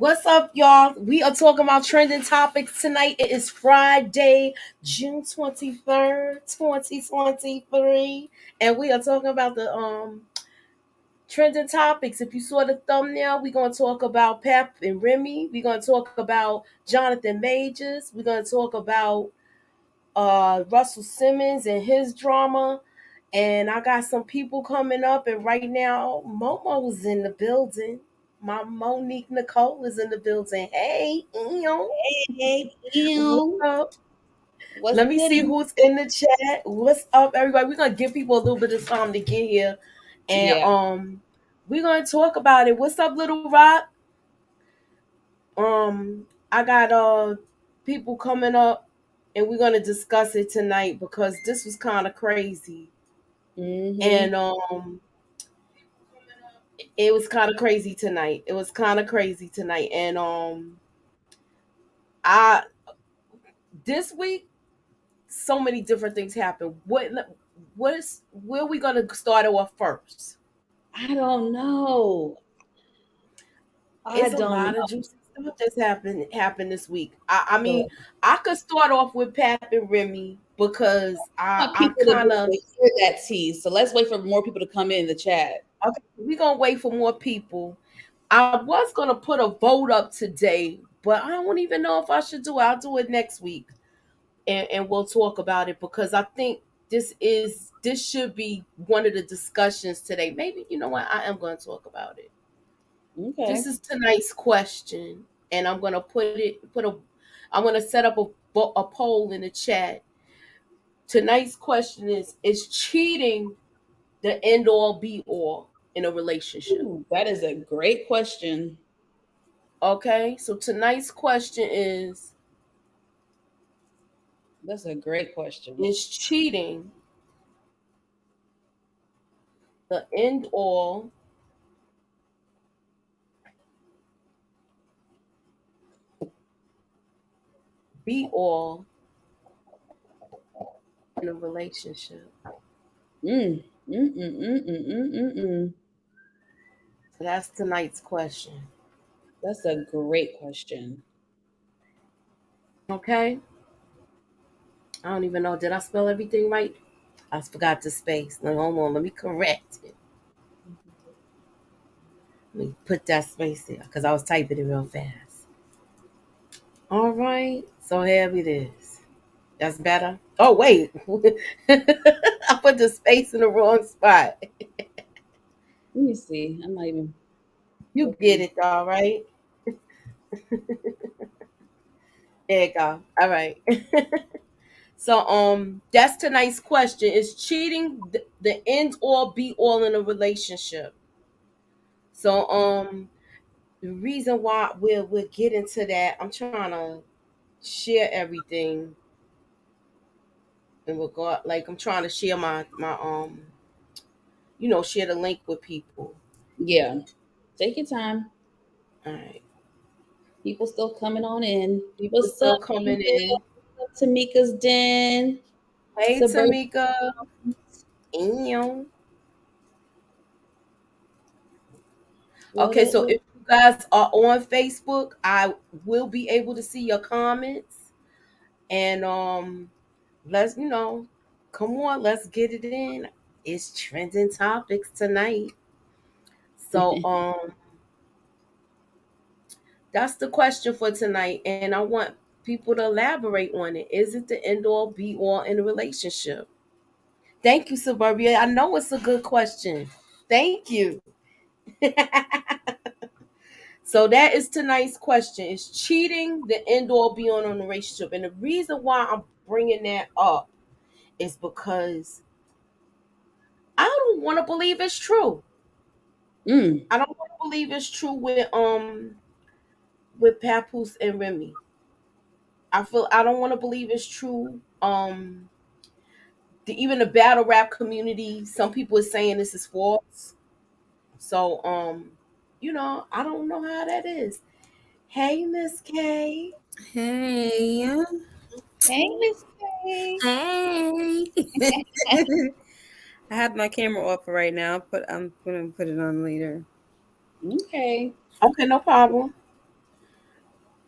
What's up, y'all? We are talking about trending topics tonight. It is Friday, June 23rd, 2023. And we are talking about the trending topics. If you saw the thumbnail, we're gonna talk about Pep and Remy. We're gonna talk about Jonathan Majors. We're gonna talk about Russell Simmons and his drama. And I got some people coming up, and right now Momo's in the building. My Monique Nicole is in the building. Hey, Hey, what's ew. up? What's Let me see goody? who's in the chat. What's up, everybody? We're gonna give people a little bit of time to get here, and Yeah. we're gonna talk about it. What's up, Little Rock? I got people coming up, and we're gonna discuss it tonight because this was kind of crazy, Mm-hmm. and it was kind of crazy tonight. It was kind of crazy tonight, and I this week so many different things happened. What is where are we gonna start off first? I don't know. I It's a don't lot of know. juicy stuff that's happened this week. I But mean, I could start off with Pap and Remy because I want I people to be kind able of to hear that tease. So let's wait for more people to come in the chat. okay. We gonna wait for more people. I was gonna put a vote up today, but I don't even know if I should do it. I'll do it next week, and we'll talk about it because I think this should be one of the discussions today. Maybe you know what I am going to talk about it. This Okay. is tonight's question, and I'm going to I'm going to set up a poll in the chat. Tonight's question is cheating the end all be all in a relationship? Ooh, that is a great question. Okay, so tonight's question That's a great question. is cheating the end all be all in a relationship? Mm. Mm. So that's tonight's question. That's a great question. Okay, I don't even know. Did I spell everything right? I forgot the space. Now, hold on, let me correct it. Let me put that space there because I was typing it real fast. All right, so here it is. That's better. Oh wait, I put the space in the wrong spot. Let me see. I'm not even You get looking. it, all right. There you go. All right. So that's tonight's question: is cheating the end all be all in a relationship? So the reason why we'll get into that, I'm trying to share everything in regard, like I'm trying to share my share the link with people. Yeah. Take your time. All right, People still coming on in. people What's up, still coming David? in. What's up, Tamika's Den? Hey, Suburban. Tamika. Ew. What Okay, it so look? if you guys are on Facebook, I will be able to see your comments, and let's come on, let's get it in. It's trending topics tonight. So that's the question for tonight, and I want people to elaborate on it. Is it the end all be all in a relationship? Thank you, Suburbia. I know it's a good question. Thank you. So that is tonight's question: is cheating the end all be all in a relationship? And the reason why I'm bringing that up is because I don't want to believe it's true. Mm. I don't want to believe it's true with Papoose and Remy. I don't want to believe it's true. Even the battle rap community, some people are saying this is false. So I don't know how that is. Hey, Miss K. Hey, Hey, Miss K. hey. I have my camera off right now, but I'm gonna put it on later. Okay. Okay, no problem.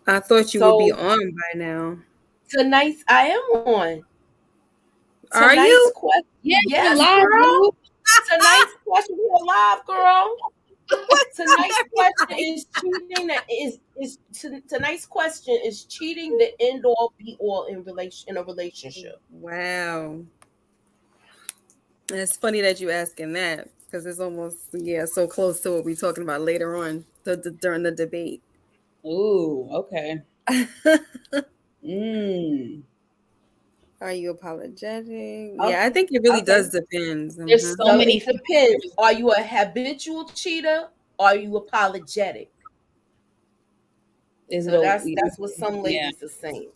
I thought you would be So on by now. tonight's I am on. Are Tonight's you? question, Yeah, you yes, live, girl. boo. Tonight's question, we alive, girl. What's Tonight's question everybody? is cheating. Tonight's question is cheating the end all be all in a relationship. Wow. It's funny that you asking that because it's almost so close to what we're talking about later on during the debate. Ooh, okay. Mm. Are you apologetic? Yeah, I Okay, think it really okay. does depend. There's so So many it depends. factors. Are you a habitual cheater? Or are you apologetic? Is it So a that's what some yeah? ladies are saying.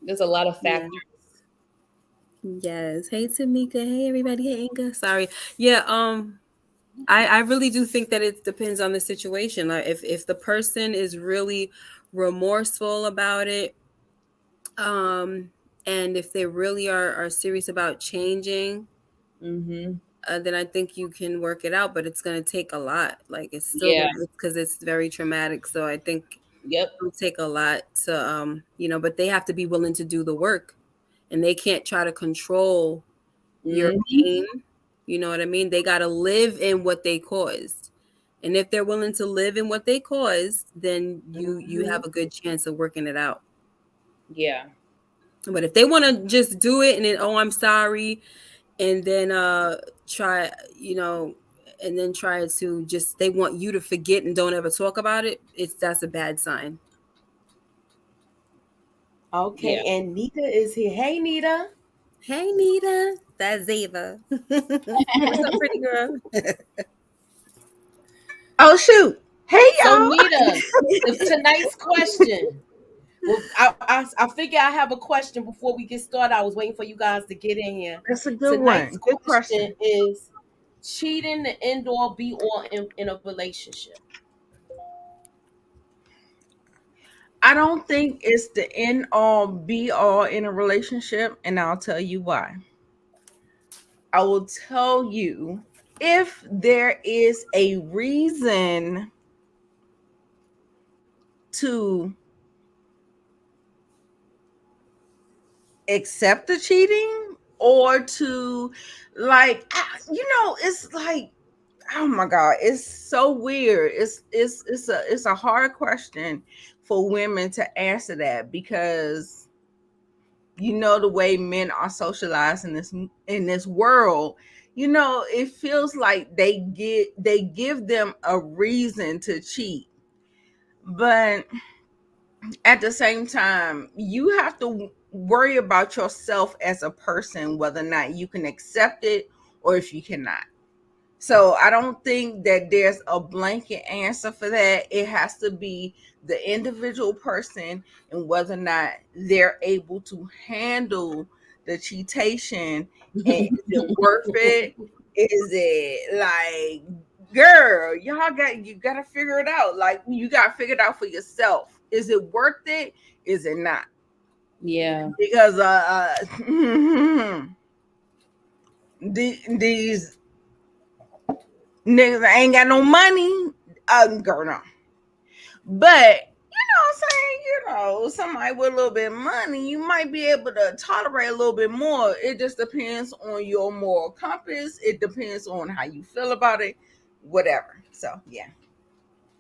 There's a lot of Yeah. factors. Yes. Hey Tamika. Hey everybody. Hey Inga. Sorry. Yeah. I really do think that it depends on the situation. Like if the person is really remorseful about it, um, and if they really are serious about changing, Mm-hmm. then I think you can work it out. But it's going to take a lot. Like it's still Yeah. going to because it's very traumatic. So I think Yep. it'll take a lot to but they have to be willing to do the work, and they can't try to control your Mm-hmm. pain. You know what I mean? They got to live in what they caused. And if they're willing to live in what they caused, then you Hmm. have a good chance of working it out. Yeah. But if they want to just do it and then I'm sorry and then try, and then try to just they want you to forget and don't ever talk about it, that's a bad sign. Okay, Yeah. and Nita is here. Hey, Nita. Hey Nita, that's Zava. What's up, pretty girl? Oh shoot! Hey So, y'all. Nita, tonight's question. Well, I figure I have a question before we get started. I was waiting for you guys to get in here. That's a good Tonight's one. Good question question. is cheating the end all be all in a relationship. I don't think it's the end all be all in a relationship, and I'll tell you why. I will tell you if there is a reason to accept the cheating or to it's like oh my god, it's so weird. It's a hard question for women to answer that because the way men are socialized in this world, it feels like they give them a reason to cheat. But at the same time, you have to worry about yourself as a person, whether or not you can accept it or if you cannot. So I don't think that there's a blanket answer for that. It has to be the individual person and whether or not they're able to handle the cheatation. And is it worth it? Is it like, girl, you gotta figure it out. Like you gotta figure it out for yourself. Is it worth it? Is it not? Yeah. Because these niggas ain't got no money. Girl, no. But what I'm saying, somebody with a little bit of money, you might be able to tolerate a little bit more. It just depends on your moral compass. It depends on how you feel about it, whatever. So yeah,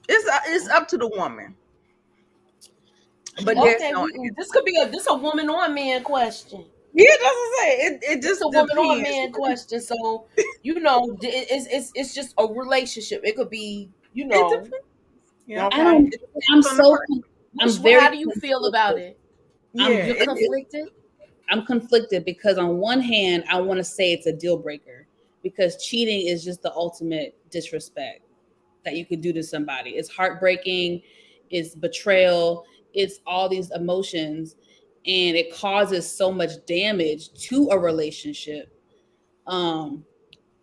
it's up to the woman. But there's Okay, no this could be a woman or man question. yeah. That's what I'm saying. It This a just woman or a depends. man question. So it's just a relationship. It could be It depends. Yeah, I okay. don't. it I'm depends on the so. person. I'm How very do you feel about conflicted. it? Yeah, You're conflicted. I'm conflicted because on one hand, I want to say it's a deal breaker because cheating is just the ultimate disrespect that you could do to somebody. It's heartbreaking, it's betrayal, it's all these emotions, and it causes so much damage to a relationship. Um,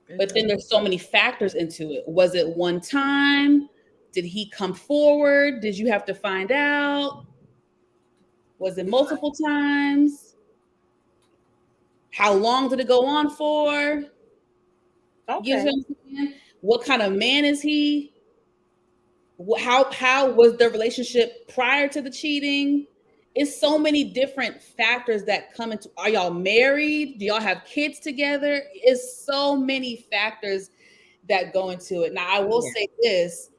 it but then does. there's so many factors into it. Was it one time? Did he come forward? Did you have to find out? Was it multiple times? How long did it go on for? You know Okay. what I'm saying? What kind of man is he? how was the relationship prior to the cheating? It's so many different factors that come into. Are y'all married? Do y'all have kids together? It's so many factors that go into it. Now, I will say this.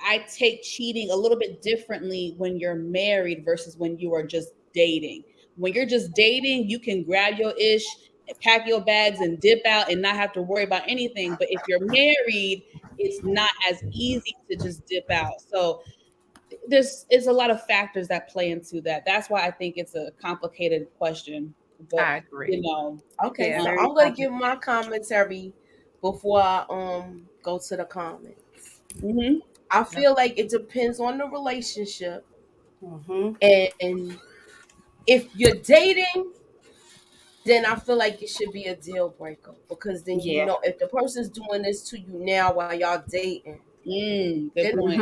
I take cheating a little bit differently when you're married versus when you are just dating. When you're just dating, you can grab your ish, pack your bags, and dip out and not have to worry about anything. But if you're married, it's not as easy to just dip out. So there's a lot of factors that play into that. That's why I think it's a complicated question. But I agree. Okay, Yeah, so very I'm gonna give my commentary before I go to the comments. mhm. I feel like it depends on the relationship, Mm-hmm. and if you're dating, then I feel like it should be a deal breaker, because then you Yeah. know if the person's doing this to you now while y'all dating, Good then point.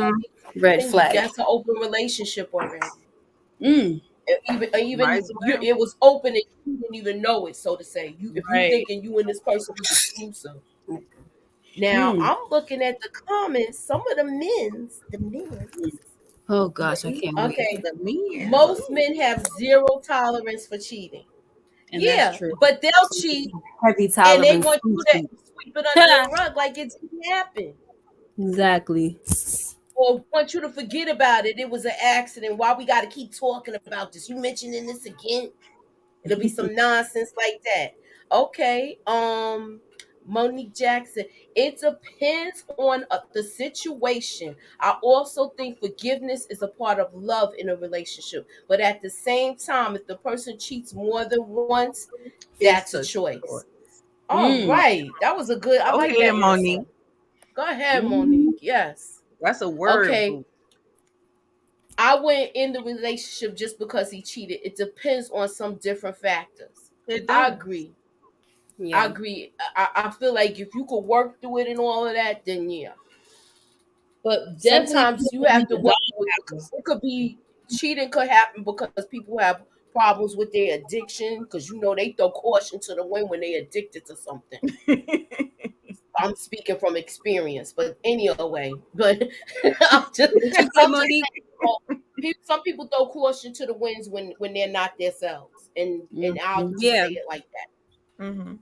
Red flag. that's an open relationship already. Mm, Even Might as well. it was open and you didn't even know it, so to say. You if you right. thinking you and this person was exclusive. Now Mm, I'm looking at the comments. Some of the men's. Oh gosh, I can't wait. Okay, The men. most men have zero tolerance for cheating. and that's Yeah, true. but they'll cheat Heavy and they tolerance. want you to sweep it under the rug like it didn't happen, Exactly. or want you to forget about it. It was an accident. Why we got to keep talking about this? You mentioning this again? It'll be some nonsense like that. Okay. Monique Jackson. It depends on the situation. I also think forgiveness is a part of love in a relationship. But at the same time, if the person cheats more than once, It's that's a a choice. choice. All Mm, right. That was a good. I Go like ahead, that answer. Monique. Go ahead, mm, Monique. Yes. That's a word, Okay. boo. I went in the relationship just because he cheated. It depends on some different factors. It I does. agree. I Yeah. agree. I feel like if you could work through it and all of that, then yeah. but definitely Sometimes put you them have in to the work through it. doghouse. It could be cheating could happen because people have problems with their addiction, because you know they throw caution to the wind when they addicted to something. I'm speaking from experience, but anyway, but I'm just What you say, I'm just Monique? saying, well, some people throw caution to the winds when they're not themselves, and I'll Mhm. just say Yeah. it like that. Hmm.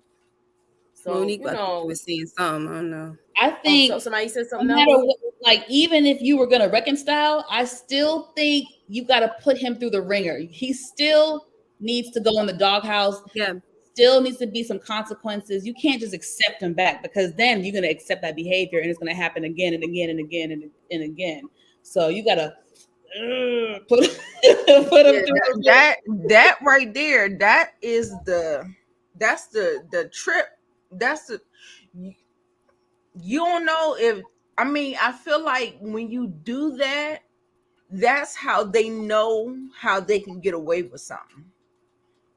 So Monique, I think you were saying something. I don't know. I so think somebody said no something matter else. what, like even if you were gonna reconcile, I still think you got to put him through the ringer. He still needs to go in the doghouse. Yeah. Still needs to be some consequences. You can't just accept him back, because then you're gonna accept that behavior and it's gonna happen again and again and again and again. So you gotta put put him Yeah, through the ringer. that right there, that's the trip. That's the you don't know if I mean, I feel like when you do that, that's how they know how they can get away with something.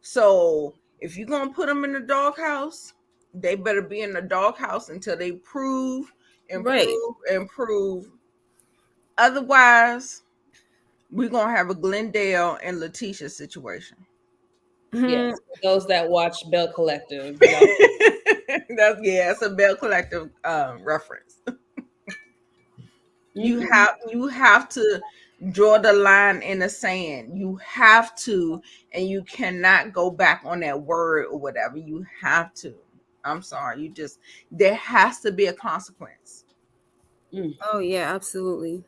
So if you're gonna put them in the doghouse, they better be in the doghouse until they prove and Right. prove and prove. Otherwise, we're gonna have a Glendale and Letitia situation. Mhm. Yes, for those that watch Bell Collective, y'all. It's a Bell Collective reference. Mhm. You have to draw the line in the sand. You have to, and you cannot go back on that word or whatever. You have to. I'm sorry. There has to be a consequence. Mm. Oh yeah, absolutely.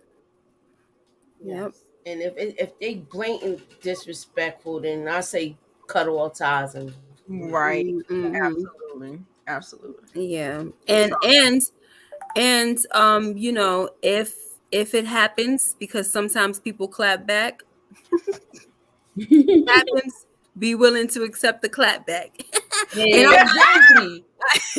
Yep. Yes, and if they blatant disrespectful, then I say cut all ties and Right. Mm-hmm. Absolutely. Absolutely. Yeah. It's And you know, if it happens, because sometimes people clap back, happens, be willing to accept the clap back. And Hey, exactly.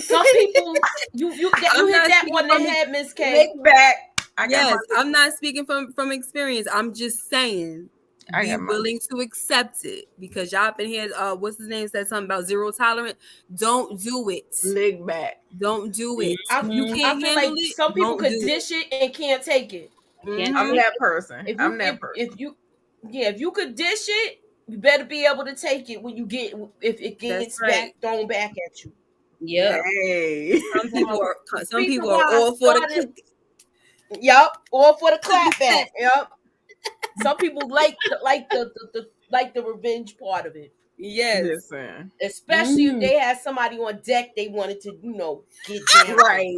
Some people, you I'm hit not that speaking on the from head, Miss lick K. back. I got my yes, I'm not speaking from experience. I'm just saying I be got my willing to accept it, because y'all been here what's his name said something about zero tolerance. Don't do it. lick back. Don't do it. You mhm. I can't feel handle like it. some people Don't could do dish it and can't take it. I it. can't I'm Hmm. take that it. person. If I'm you that person. if you yeah, if you could dish it, you better be able to take it when you get if it That's gets right. back thrown back at you. Yep. Yep. Hey. Some people So are some reason people are why I all for the started click. Yep, all for the clap back. Yep. Some people like the revenge part of it, Yes. Listen, especially if Mm. they had somebody on deck they wanted to, get down. right.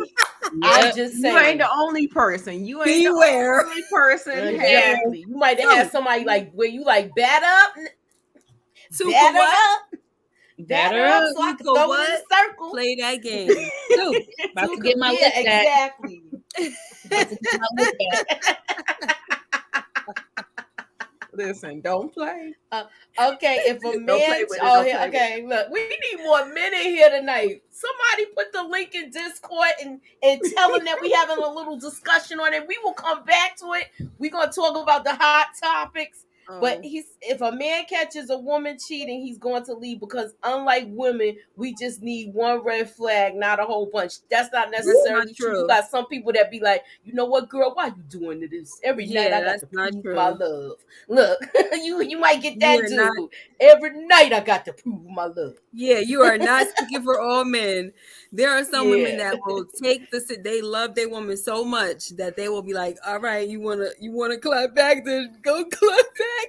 I'm Yep. just You ain't saying. the only person. You ain't the Beware. only person Beware. having Exactly. You might have had some. somebody like where you like Tuka what? batter Batter up, up. so I can Tuka throw it in the what? circle. Play that game. Too. About to Tuka, get my yeah, lick back. exactly. About to get my lick back. Listen, don't play. Okay, if a Don't play man, with it. Don't play with it. okay, look, we need more men in here tonight. Somebody put the link in Discord and tell them that we having a little discussion on it. We will come back to it. We're gonna talk about the hot topics. But Oh. if a man catches a woman cheating, he's going to leave because unlike women, we just need one red flag, not a whole bunch. That's not That's not necessarily true. You true. got some people that be like, you know what, girl, why you doing this? Every night Yeah, I got that's to not prove true. my love. Look, you might get You that are too. not. Every night I got to prove my love. Yeah, you are not speaking for all men. There are some women Yeah. that will take this. They love their woman so much that they will be like, "All right, you wanna clap back? Then go clap back.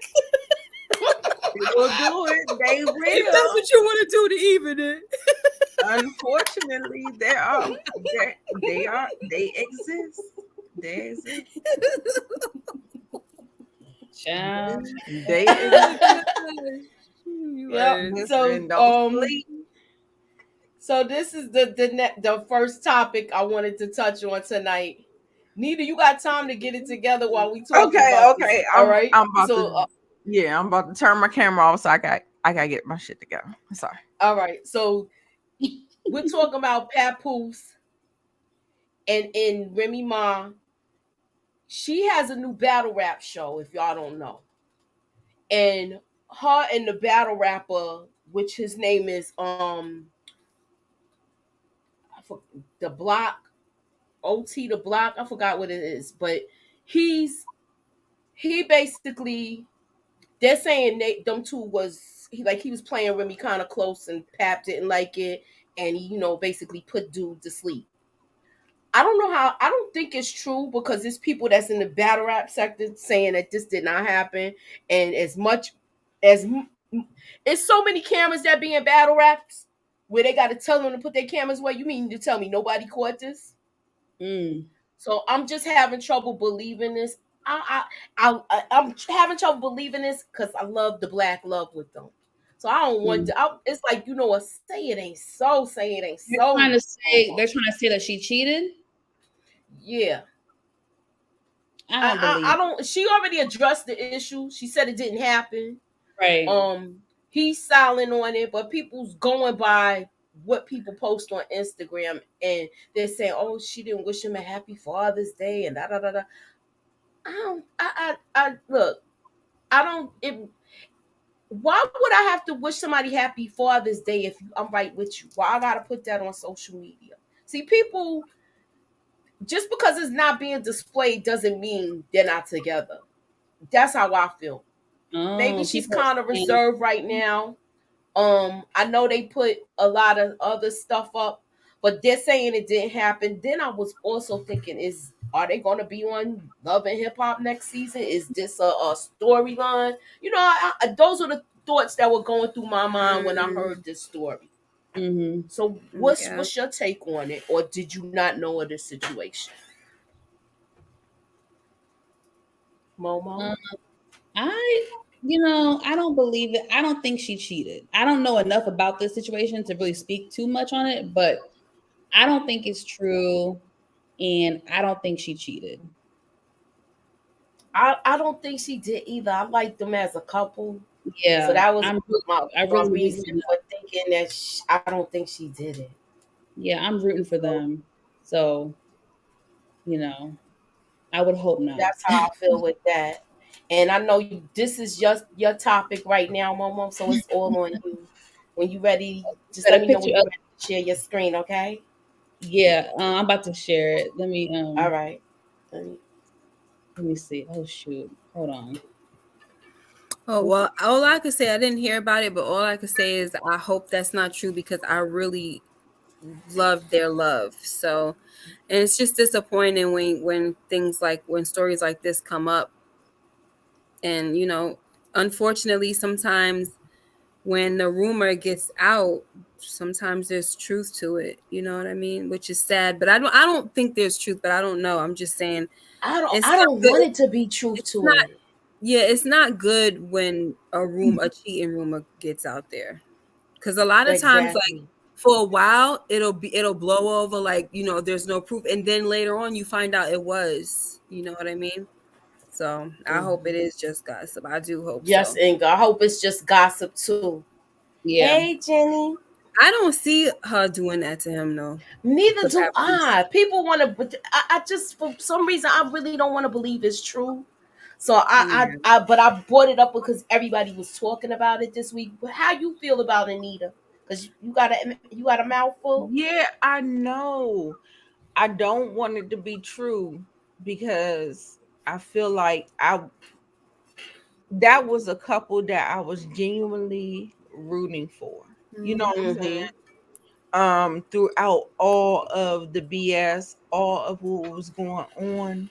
They will do it. They If that's will. what you want to do to even it." Unfortunately, they exist. They exist. Child. They exist. You Yep. are- Listen, don't sleep. So this is the first topic I wanted to touch on tonight. Nita, you got time to get it together while we talking Okay, about this. okay. All right. I'm about So to I'm about to turn my camera off so I gotta get my shit together. I'm sorry. all right. So we're talking about Papoose and Remy Ma. She has a new battle rap show, if y'all don't know. And her and the battle rapper, which his name is the Block, OT the Block, I forgot what it is, but he basically, they're saying them two was he was playing Remy kind of close and Pap didn't like it, and he basically put dude to sleep. I don't think it's true because there's people that's in the battle rap sector saying that this did not happen. And as much as it's so many cameras that be in battle raps where they got to tell them to put their cameras away. You mean to tell me nobody caught this? Mm. So I'm just having trouble believing this. I'm having trouble believing this because I love the black love with them. So I don't want Mm. to. It's like what? Say it ain't so. Say it ain't They're so. trying to say that she cheated. Yeah. I don't believe. I don't. She already addressed the issue. She said it didn't happen. Right. He's silent on it, but people's going by what people post on Instagram, and they're saying, "Oh, she didn't wish him a happy Father's Day," and da da da da. I don't. I look. I don't. Why would I have to wish somebody happy Father's Day if I'm right with you? Why I gotta put that on social media? See, people, just because it's not being displayed doesn't mean they're not together. That's how I feel. Maybe Oh, she's people are kind of saying, reserved right now. I know they put a lot of other stuff up, but they're saying it didn't happen. Then I was also thinking, are they going to be on Love and Hip Hop next season? Is this a storyline? Those are the thoughts that were going through my mind when I heard this story. mm-hmm. So Yeah. what's your take on it, or did you not know of this situation, Momo? I don't believe it. I don't think she cheated. I don't know enough about this situation to really speak too much on it, but I don't think it's true, and I don't think she cheated. I don't think she did either. I liked them as a couple. So Yeah, that was I'm. I my really rooting for reason them. for thinking that I don't think she did it. Yeah, I'm rooting for So them. So you know, I would hope not. that's how I feel with that. And I know this is just your topic right now, Momo. So it's all on you. When you ready, just Got let a me know when picture you're of. ready to share your screen, okay? Yeah, I'm about to share it. All right. Let me see. Oh shoot, hold on. Oh well, all I could say, I didn't hear about it, but all I could say is I hope that's not true because I really loved their love. So, and it's just disappointing when things like when stories like this come up, and unfortunately, sometimes when the rumor gets out, sometimes there's truth to it. You know what I mean? Which is sad, but I don't think there's truth, but I don't know. I'm just saying it's I not don't good. want it to be truth It's to not. it. Yeah, it's not good when a cheating rumor gets out there, because a lot of times, like Exactly. for a while, it'll blow over, like there's no proof, and then later on you find out it was. You know what I mean? So I hope it Mhm. is just gossip. I do hope Yes, so. Inga. I hope it's just gossip too. Yeah. Hey, Jenny. I don't see her doing that to him, though. Neither The do papoose. I. People want to, but I just for some reason I really don't want to believe it's true. So Yeah. but I brought it up because everybody was talking about it this week. But how you feel about Anita? Because you got a mouthful. Yeah, I know. I don't want it to be true because I feel like I that was a couple that I was genuinely rooting for. You know what I'm saying? Mm-hmm. Throughout all of the BS, all of what was going on.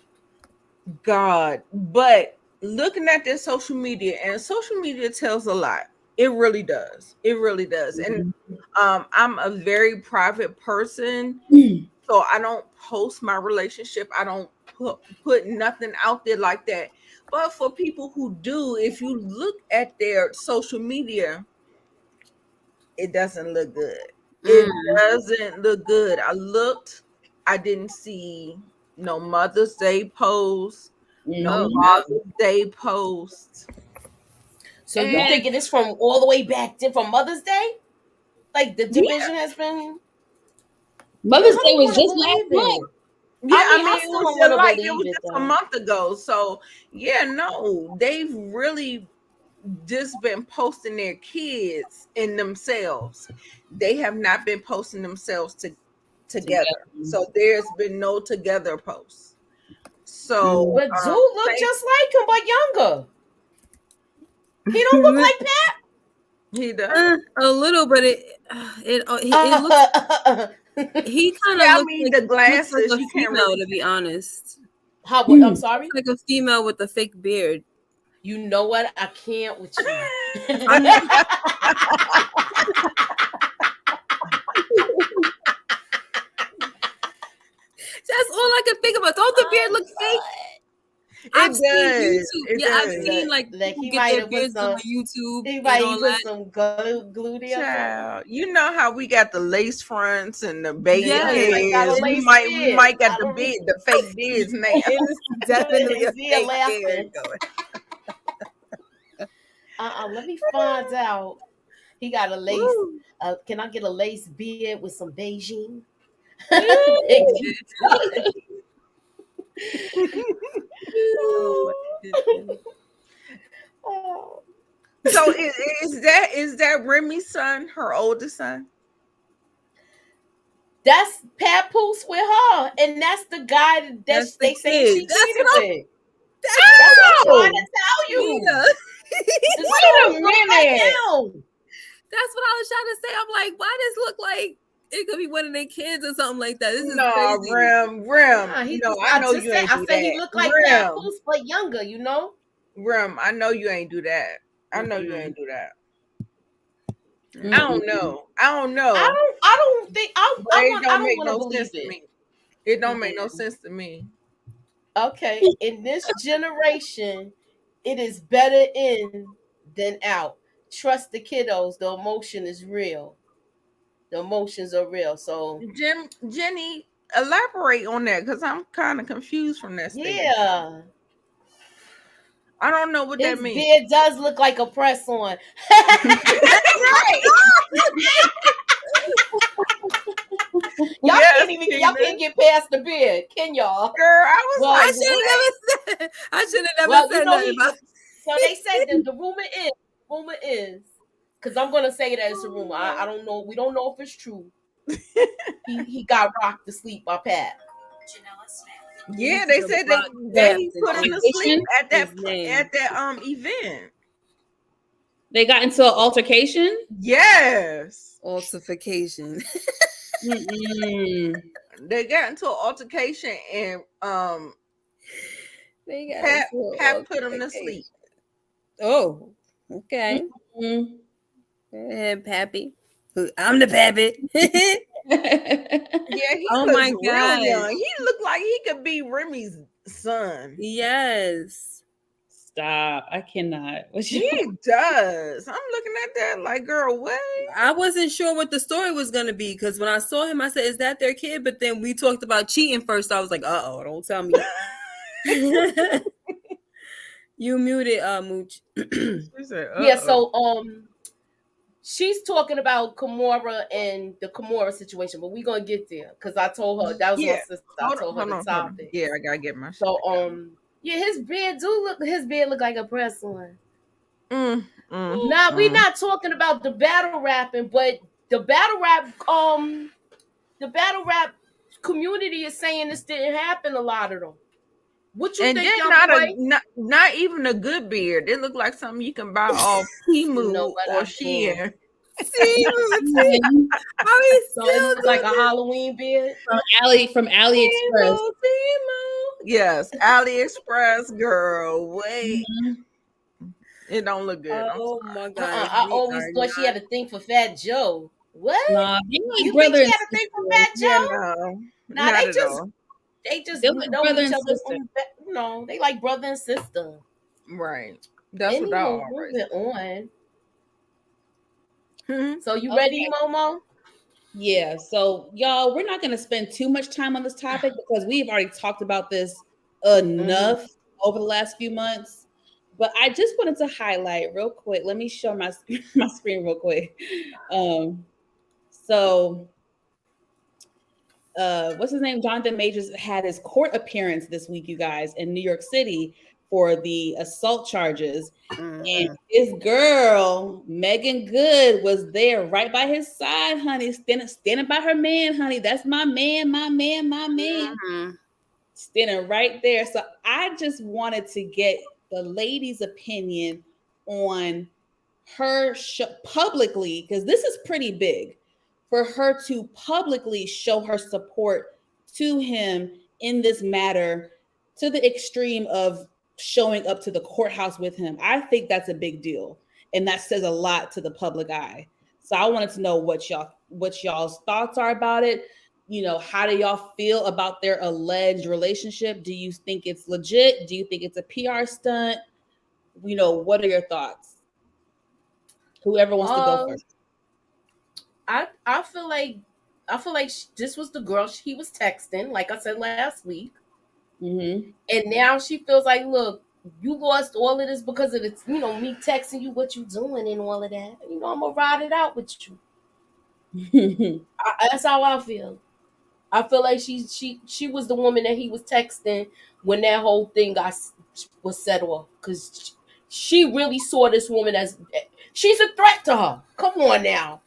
God, but looking at their social media, and social media tells a lot. It really does. It really does. And Mhm. I'm a very private person, so I don't post my relationship. I don't put nothing out there like that. But for people who do, if you look at their social media, it doesn't look good. It Mm. doesn't look good. I looked, I didn't see no Mother's Day post, no Oh Mhm. no. Father's Day post. So you And thinking it's from all the way back to from Mother's Day? Like the yeah, division has been. I Mother's Day don't was want to just last believe month. it. yeah, I I mean, mean I it still was don't want just to like it believe was it just a though. month ago. So yeah, no, they've really just been posting their kids and themselves. They have not been posting themselves together. Together. So there's been no together posts. So But Zoo looked same just like him, but younger. He don't look like he does. A little, but it looks. Pat. He kind Yeah, of I mean the looks like glasses a you can't female, really to be see. honest. How? What? I'm Hmm. sorry. Like a female with a fake beard. You know what? I can't with you. I mean, that's all I can think about. Don't the beard Oh look fake? I've It seen does. YouTube. It Yeah, I've does. seen like Like people he get might their have put beards done some. on YouTube He and might he all put that. some glue there or something. Child, you know how we got the lace fronts and the baby Yes, Yeah, he might got a hairs. We lace might beard. got I the don't. beard, the fake beards now. It is definitely a Is he fake beard laughing? going. Let me find out. He got a lace. Woo. Can I get a lace beard with some Beijing? Big Ooh. Oh my goodness. Oh. So is that Remy's son, her oldest son? That's Papoose with her, and that's the guy that That's the they saying kid. she cheated with. That's That's what I'm trying Oh, to tell you. Nina. The wait zoo a look like minute. him. That's what I was trying to say. I'm like, why does look like it could be one of their kids or something like that? This is No, crazy. Rim. Nah, he No, just. I I know just you said. ain't I do said he that. looked like Rim. Papoose, but younger. You know. Rim, I know you ain't do that. I know you Mm-mm. ain't do that. I Mm-mm. Mm-mm. don't know. I don't I know. don't. I don't think. But it I don't don't make want to no believe sense to it. me. It don't make no Mm-mm. sense to me. Okay, in this generation, it is better in than out. Trust the kiddos. The emotion is real. The emotions are real. So Jenny, elaborate on that because I'm kind of confused from that statement. yeah, I don't know what that his means. beard does look like a press on. Right. Yes, Y'all Tina. can't get past the beard, can y'all? Girl, I was Well, I like, the should way, what? have never said. I should have never well, said nothing he. about. So they said the rumor is, because I'm gonna say that it's a rumor. I don't know. We don't know if it's true. He got rocked to sleep by Pat. Yeah, He's they the said block that The Pat he to put him to change sleep altercation. his name. at that event. They got into an altercation. Yes. Altercation. Mm-mm. They got into an altercation and They got Pat into an Pat put him to sleep. Oh, okay. Mm. Go ahead, Pappy. I'm the Pappy. Yeah, he Oh looks my real gosh. young. He looked like he could be Remy's son. Yes. Stop. I cannot. What's He does. I'm looking at that like, girl, what? I wasn't sure what the story was going to be because when I saw him, I said, is that their kid? But then we talked about cheating first. I was like, uh-oh, don't tell me. You muted, Mooch. She said, Yeah, so she's talking about Kimora and the Kimora situation, but we're gonna get there because I told her that was my Yeah. sister. I told her the Hold on. topic. Yeah, I gotta get my shit. So yeah, his beard look like a press one. Now we're not talking about the battle rapping, but the battle rap community is saying this didn't happen. A lot of them. What you And think, then young boy? not even a good beard. It looked like something you can buy off You know Temu what or I Shein. See, how he So still it looks like a Halloween beard. from AliExpress. Temu. Yes, AliExpress girl. Wait, it don't look good. Oh my God. I always thought she had a thing for Fat Joe. What? Nah, they like You brother think she and had a thing for sister. Fat Yeah, Joe? no, Nah, not at all. they just They're like know brother each and other sister. from they like brother and sister. Right. That's what I Anywho, always. moving Hmm. on. So you ready, Momo? Yeah, so y'all, we're not going to spend too much time on this topic because we've already talked about this enough over the last few months. But I just wanted to highlight real quick. Let me show my my screen real quick. So what's his name? Jonathan Majors had his court appearance this week, you guys, in New York City for the assault charges. And his girl, Megan Good, was there right by his side, honey, standing by her man, honey. That's my man, my man, my man. Standing right there. So I just wanted to get the lady's opinion on her publicly, because this is pretty big for her to publicly show her support to him in this matter to the extreme of showing up to the courthouse with him. I think that's a big deal, and that says a lot to the public eye. So I wanted to know what y'all's thoughts are about it. You know, how do y'all feel about their alleged relationship? Do you think it's legit? Do you think it's a PR stunt? You know, what are your thoughts? Whoever wants to go first. I feel like this was the girl he was texting, like I said last week, and now she feels like, look, you lost all of this because of it's me texting you what you doing and all of that. I'm gonna ride it out with you. That's how I feel. I feel like she was the woman that he was texting when that whole thing was set off, because she really saw this woman as she's a threat to her. Come on now.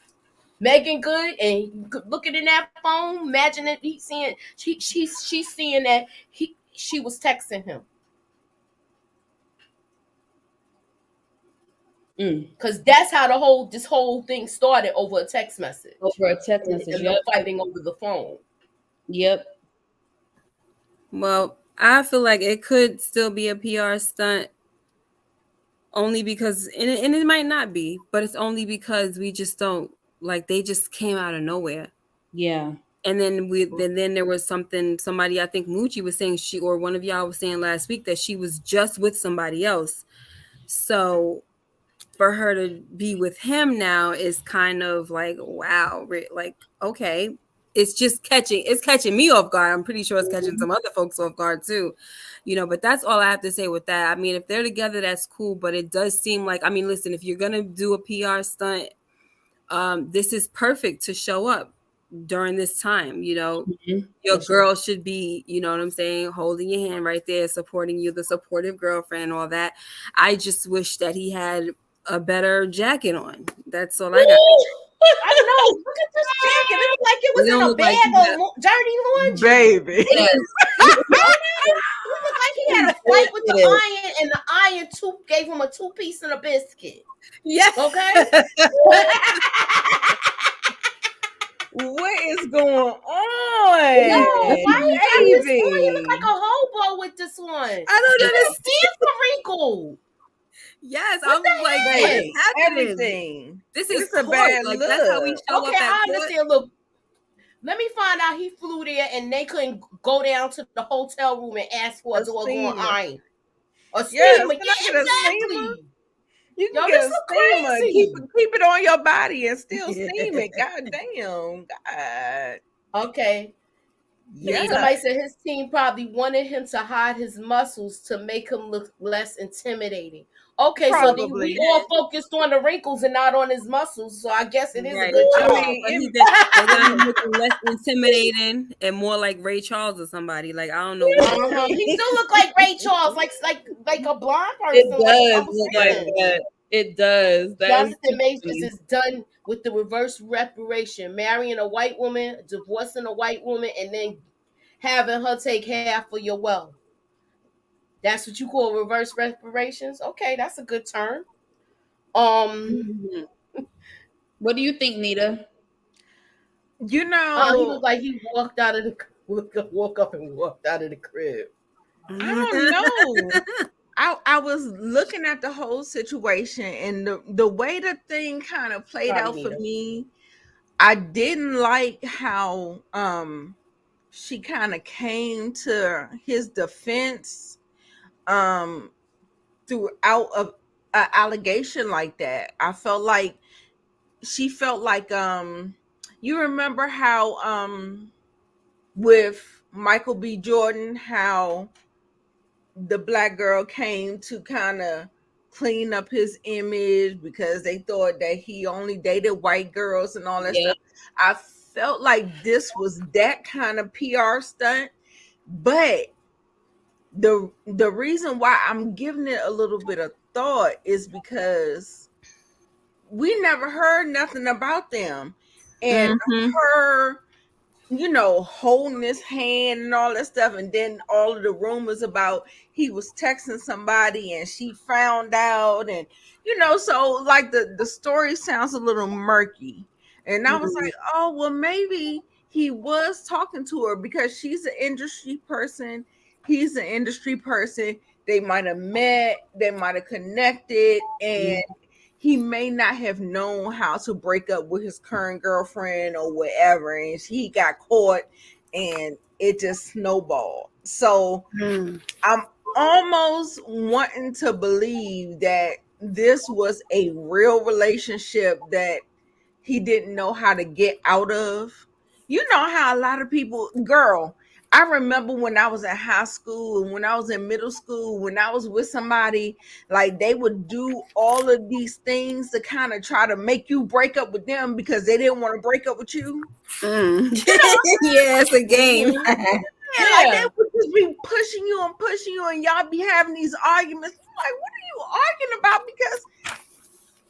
Megan Good, and looking in that phone, imagine that he's seeing she's seeing that she was texting him. Because that's how this whole thing started, over a text message. Over a text message. And they're fighting over the phone. Yep. Well, I feel like it could still be a PR stunt, only because, and it might not be, but it's only because we just don't, like, they just came out of nowhere. Yeah. And then then there was somebody, I think Moochie was saying, or one of y'all was saying last week that she was just with somebody else. So for her to be with him now is kind of like, wow, like, okay. It's catching me off guard. I'm pretty sure it's catching some other folks off guard too, but that's all I have to say with that. I mean, if they're together, that's cool, but it does seem like, I mean, listen, if you're going to do a PR stunt, this is perfect to show up during this time. Your girl should be, you know what I'm saying, holding your hand right there, supporting you, the supportive girlfriend and all that. I just wish that he had a better jacket on. That's all I got. I know. Look at this jacket. It looked like it was in a bag of dirty laundry. Baby. Yes. It looked like he had a fight with the iron, and the iron gave him a 2-piece and a biscuit. Yes. Okay. What is going Yo, on, why he got this on? He look like baby? a hobo with this one. I don't His understand. hands are wrinkled. Yes, What I'm the like, what is heck? Baby, happening? everything. This is It's a court. bad Like that's how we look. show Okay, up at I court. understand. Look, let me find out he flew there and they couldn't go down to the hotel room and ask for a A doggone steamer. iron. A Yes, steamer. can I Yeah, get a steamer? exactly. You can Yo, get this a look steamer. crazy. Keep it on your body and still steam it. God damn. God. Okay. Yeah. Somebody said his team probably wanted him to hide his muscles to make him look less intimidating. Okay, so we Probably. all focused on the wrinkles and not on his muscles. So I guess it is a Right. good I job. mean, But it, they got him looking less intimidating and more like Ray Charles or somebody. Like I don't know what. He still look like Ray Charles, like a blonde It person. Like I does was look like saying. that. It does. That is Jonathan too Majors funny. is done with the reverse reparation, marrying a white woman, divorcing a white woman, and then having her take half of your wealth. That's what you call reverse reparations. Okay, that's a good term. Um, Mhm. What do you think, Nita? you he know, looked like he walked out of the woke up and walked out of the crib. I don't know. I was looking at the whole situation and the way the thing kind of played Sorry, out for Nita. me, I didn't like how she kind of came to his defense um throughout a allegation like that. I felt like she felt like you remember how with Michael B. Jordan how the black girl came to kind of clean up his image because they thought that he only dated white girls and all that Yeah. stuff. I felt like this was that kind of PR stunt, but the reason why I'm giving it a little bit of thought is because we never heard nothing about them, and Mhm. her holding his hand and all that stuff. And then all of the rumors about he was texting somebody and she found out. And, so like the story sounds a little murky. And I was Mhm. like, oh, well, maybe he was talking to her because she's an industry person. He's an industry person. They might have met, they might have connected, and he may not have known how to break up with his current girlfriend or whatever, and he got caught and it just snowballed. So Mhm. I'm almost wanting to believe that this was a real relationship that he didn't know how to get out of. You know how a lot of people, girl, I remember when I was in high school and when I was in middle school, when I was with somebody, like they would do all of these things to kind of try to make you break up with them because they didn't want to break up with you. Mm. You know, Yeah, it's a game. Mhm. yeah, like they Yeah. would just be pushing you, and y'all be having these arguments. I'm like, what are you arguing about? Because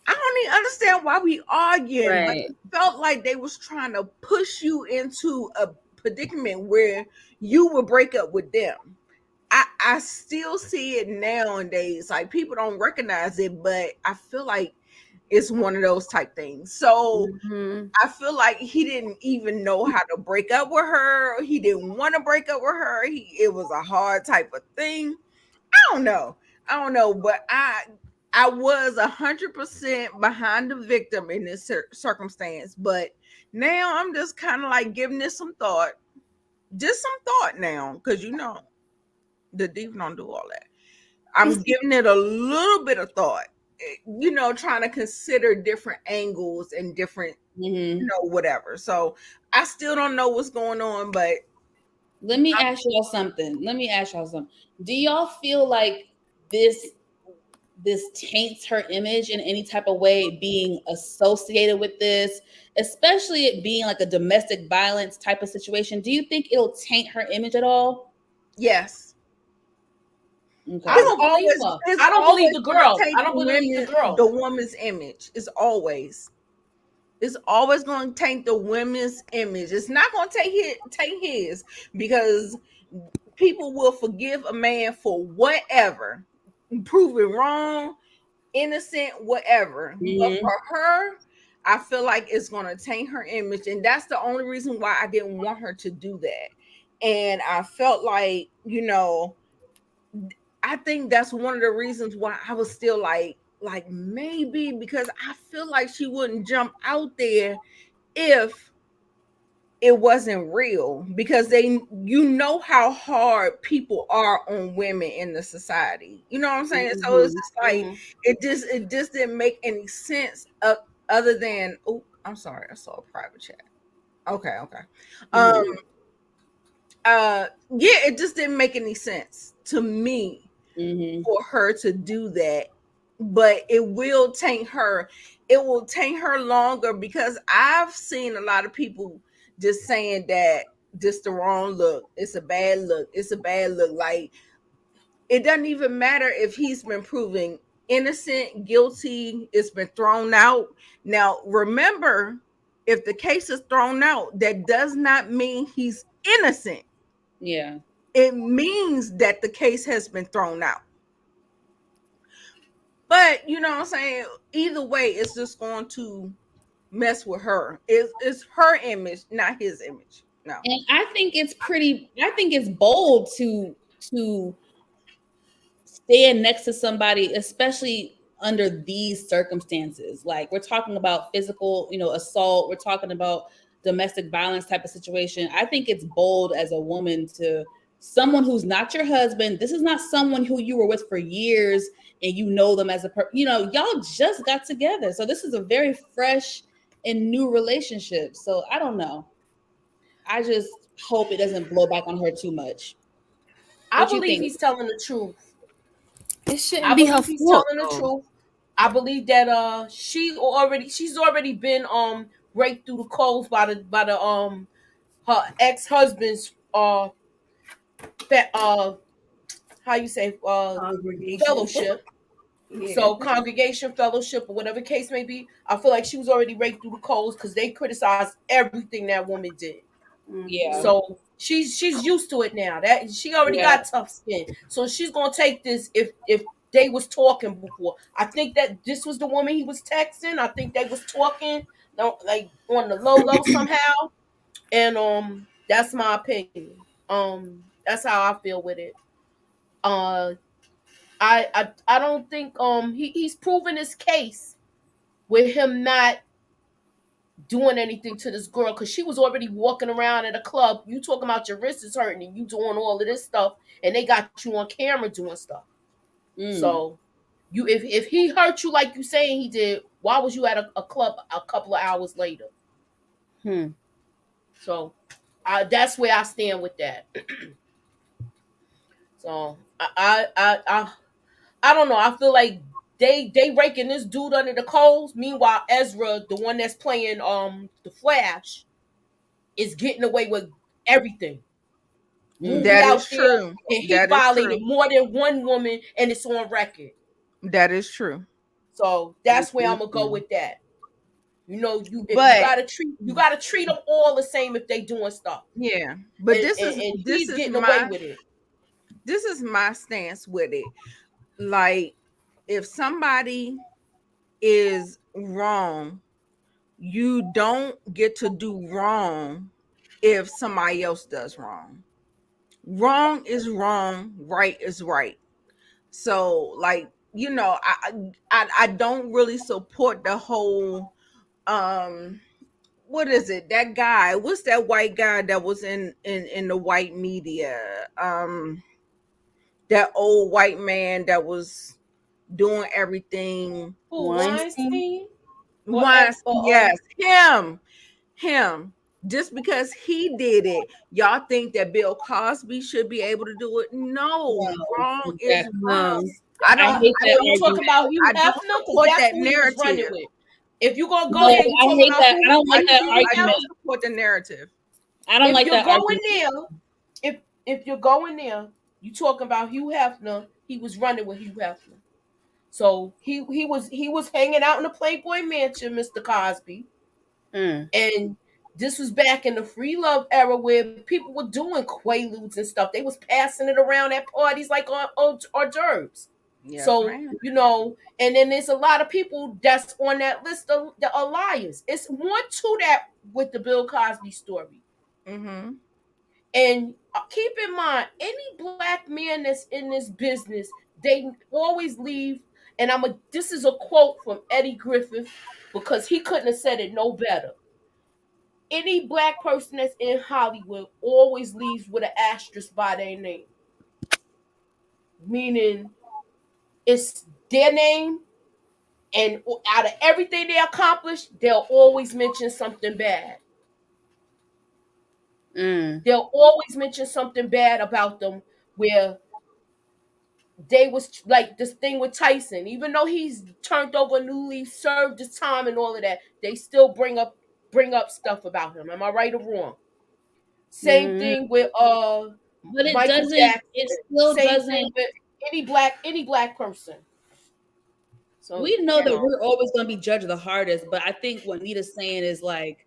I don't even understand why we arguing, but Right. it felt like they was trying to push you into a predicament where you would break up with them. I still see it nowadays. Like people don't recognize it, but I feel like it's one of those type things. So Mhm. I feel like he didn't even know how to break up with her. He didn't want to break up with her. It was a hard type of thing. Don't know. I don't know, but I was 100% behind the victim in this circumstance, but now I'm just kind of like giving this some thought, just some thought now, because the deep don't do all that. I'm giving it a little bit of thought, trying to consider different angles and different, Hmm. whatever. So I still don't know what's going on, but Let me ask y'all something. Do y'all feel like this this taints her image in any type of way being associated with this, especially it being like a domestic violence type of situation? Do you think it'll taint her image at all? yes. I Okay. It's don't believe always her. it's I don't believe always the gonna girl. take I don't believe the girl. the woman's image. It's always gonna take the women's image. It's not gonna take his because people will forgive a man for whatever, proven wrong, innocent, whatever. But Hmm. for her, I feel like it's going to taint her image. And that's the only reason why I didn't want her to do that. And I felt like, I think that's one of the reasons why I was still like maybe, because I feel like she wouldn't jump out there if it wasn't real, because how hard people are on women in the society. You know what I'm saying? So it's just like Mm-hmm. it just didn't make any sense other than, oh, I'm sorry, I saw a private chat. Okay. Um yeah, it just didn't make any sense to me Mm-hmm. for her to do that. But it will taint her. It will taint her longer, because I've seen a lot of people just saying that this the wrong look. It's a bad look. It's a bad look. Like, it doesn't even matter if he's been proven innocent, guilty, it's been thrown out. Now, remember, if the case is thrown out, that does not mean he's innocent. Yeah. It means that the case has been thrown out. But you know what I'm saying? Either way, it's just going to mess with her. It's her image, not his image. No. And I think it's bold to stand next to somebody, especially under these circumstances. Like, we're talking about physical, assault, we're talking about domestic violence type of situation. I think it's bold as a woman to someone who's not your husband. This is not someone who you were with for years and you know them as y'all just got together. So this is a very fresh and new relationship. So I don't know. I just hope it doesn't blow back on her too much. I What you believe think? he's telling the truth. It shouldn't I be her believe he's fault telling the though. truth. I believe that she's already been raked through the coals by the her ex husband's how you say Congregation. fellowship. Yeah. So congregation, fellowship, or whatever case may be, I feel like she was already raked through the coals because they criticized everything that woman did. Mm-hmm. Yeah. So she's used to it now. That she already Yeah. got tough skin. So she's gonna take this if they was talking before. I think that this was the woman he was texting. I think they was talking like on the low somehow. And that's my opinion. That's how I feel with it. Uh I don't think he's proven his case with him not doing anything to this girl because she was already walking around at a club. You talking about your wrist is hurting and you doing all of this stuff, and they got you on camera doing stuff. Mm. So you if he hurt you like you saying he did, why was you at a club a couple of hours later? Hmm. So that's where I stand with that. So I don't know. I feel like they raking this dude under the coals. Meanwhile, Ezra, the one that's playing the Flash, is getting away with everything. Mm. Movie That out is there, true. and he That is violated true. more than one woman, and it's on record. That is true. So that's where I'm gonna go Mm-mm. with that. You if But you gotta treat them all the same if they doing stuff, yeah, but and he's getting away with it. this is my stance with it. Like, if somebody is wrong, you don't get to do wrong if somebody else does wrong. Wrong is wrong, right is right. So, like, I don't really support the whole what is it, that guy, what's that white guy that was in the white media, that old white man that was doing everything. Who Weinstein. Weinstein or Once, or yes, him. Just because he did it, y'all think that Bill Cosby should be able to do it? No, No, wrong is exactly. No. wrong. I I don't hate I that or you don't talk argument. about Hugh I don't Hefner because support that's that who he was running narrative. with. If you gonna go No, there, you I talking hate about that. I who don't like that Hugh I Hefner. argument. don't support the narrative. I don't If like you're that going argument. there, if you're going there, you talking about Hugh Hefner. He was running with Hugh Hefner. So he was hanging out in the Playboy Mansion, Mr. Cosby, Mm. and this was back in the free love era where people were doing quaaludes and stuff. They was passing it around at parties like hors d'oeuvres. Yes, So, ma'am. and then there's a lot of people that's on that list of the liars. It's one to that with the Bill Cosby story. Mm-hmm. And keep in mind, any black man that's in this business, they always leave. And this is a quote from Eddie Griffith because he couldn't have said it no better. Any black person that's in Hollywood always leaves with an asterisk by their name, meaning it's their name, and out of everything they accomplish, they'll always mention something bad. Mm. They'll always mention something bad about them, where they was like this thing with Tyson. Even though he's turned over a new leaf, served his time and all of that, they still bring up stuff about him. Am I right or wrong? Same Mm. thing with But it Michael doesn't. Jackson. It still Same thing doesn't. with any black person. So We know you that know, we're always going to be judged the hardest, but I think what Nita's saying is like,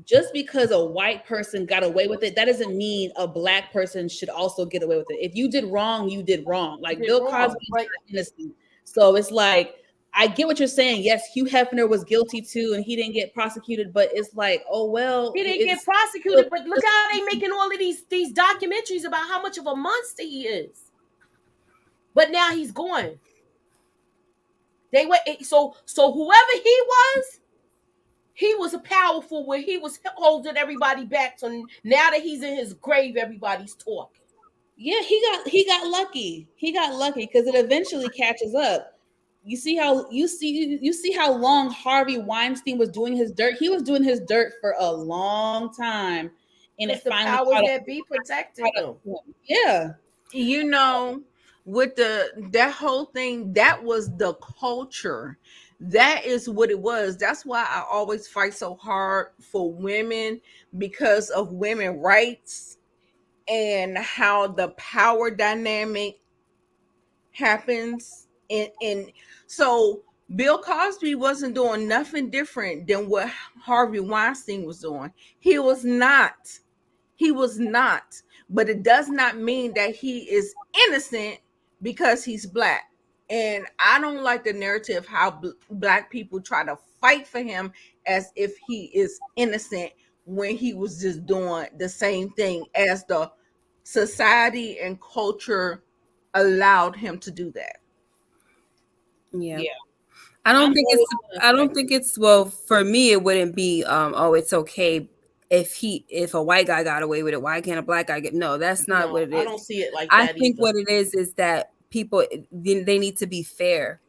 just because a white person got away with it, that doesn't mean a black person should also get away with it. If you did wrong, you did wrong. you Like did Bill Cosby wrong. is But not innocent. So it's like, I get what you're saying. Yes, Hugh Hefner was guilty too, and he didn't get prosecuted. But it's like, oh well, he didn't get it's prosecuted. But look how they making all of these documentaries about how much of a monster he is. But now he's gone. They went so whoever he was a powerful where he was holding everybody back. So now that he's in his grave, everybody's talking. yeah, he got lucky. He got lucky because it eventually catches up. You see how long Harvey Weinstein was doing his dirt. He was doing his dirt for a long time, and Because it the finally powers caught up. that be protected Caught up him. to him. Yeah, You know, with that whole thing, that was the culture. That is what it was. That's why I always fight so hard for women, because of women rights and how the power dynamic happens. And so Bill Cosby wasn't doing nothing different than what Harvey Weinstein was doing. He was not. He was not. But it does not mean that he is innocent because he's black. And I don't like the narrative how black people try to fight for him as if he is innocent when he was just doing the same thing as the society and culture allowed him to do that. Yeah. yeah. I don't I'm think always it's gonna I fight. don't think it's well, for me it wouldn't be oh, it's okay if a white guy got away with it, why can't a black guy get? No, that's not what No, it I is. don't see it like I that think either. what it is that people, they need to be fair,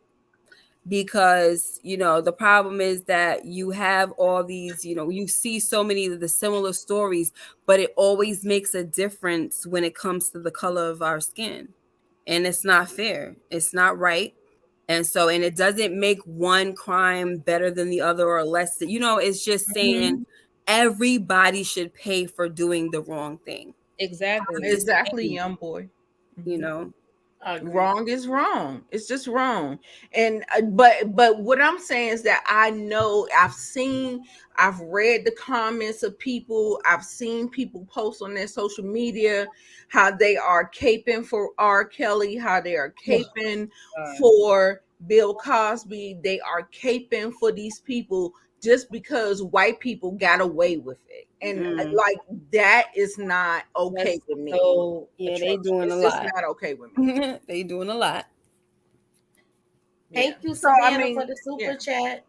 because the problem is that you have all these, you see so many of the similar stories, but it always makes a difference when it comes to the color of our skin, and it's not fair, it's not right. And it doesn't make one crime better than the other or less it's just saying Mhm. everybody should pay for doing the wrong thing. Exactly. Just Exactly, saying, young boy. you Mhm. know I agree. Wrong is wrong. It's just wrong. And but what I'm saying is that I know I've read the comments of people, I've seen people post on their social media how they are caping for R. Kelly, how they are Oh, caping God. for Bill Cosby, they are caping for these people just because white people got away with it. And mm. like, that is not okay That's with me. so Yeah, they atrocious. doing a It's just lot. not okay with me. They doing a lot. Yeah. Thank you, So I Savannah, for mean, the yeah. super chat.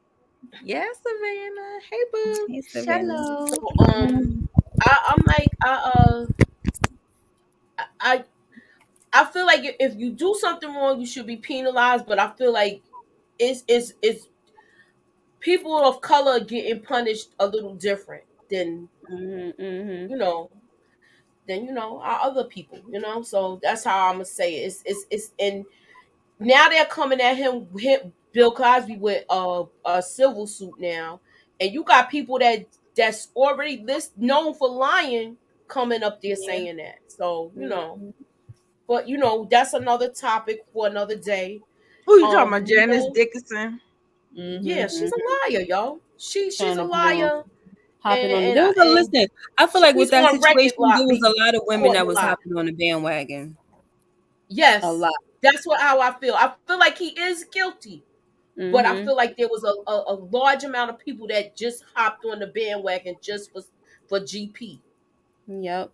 Yes, Savannah. Hey, boo. Hey, Savannah. So Shallow. I'm like I I feel like if you do something wrong, you should be penalized. But I feel like it's people of color getting punished a little different than Mm-hmm. you know our other people. So that's how I'm gonna say it. It's and now they're coming at him Bill Cosby with a civil suit now, and you got people that's already known for lying coming up there Yeah. saying that. So Mm-hmm. but that's another topic for another day. Who you talking about? We Janice know, Dickinson? yeah, Mm-hmm. she's a liar, yo. She's Trying a to be on liar, hopping on. and There was a and listen. I feel like with she's that on record situation, there was be a lot of women caught in that a was lie. hopping on the bandwagon. A Yes, lot. That's how I feel. I feel like he is guilty, but I feel like there was a large amount of people that just hopped on the bandwagon just for GP. Yep.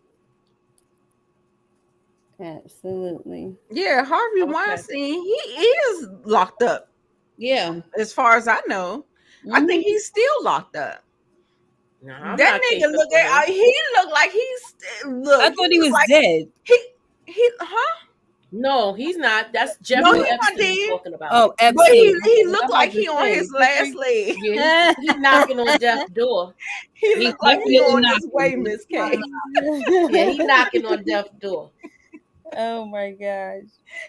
Absolutely. Yeah, Harvey Okay. Weinstein, he is locked up. Yeah. As far as I know, I think he's still locked up. No, I'm That not nigga caping look for him. at he look like I thought he look was like dead. he huh? No, he's not. That's No, Jeffrey he not Epstein we dead. talking about. Oh, But Epstein. he Okay, looked I'm about like to he on say, his last Jeffrey. leg. Yeah, he knocking on death's door. He He's looked like he definitely on his knocking. way, Miss K. Yeah, he knocking on death's door. Oh my gosh.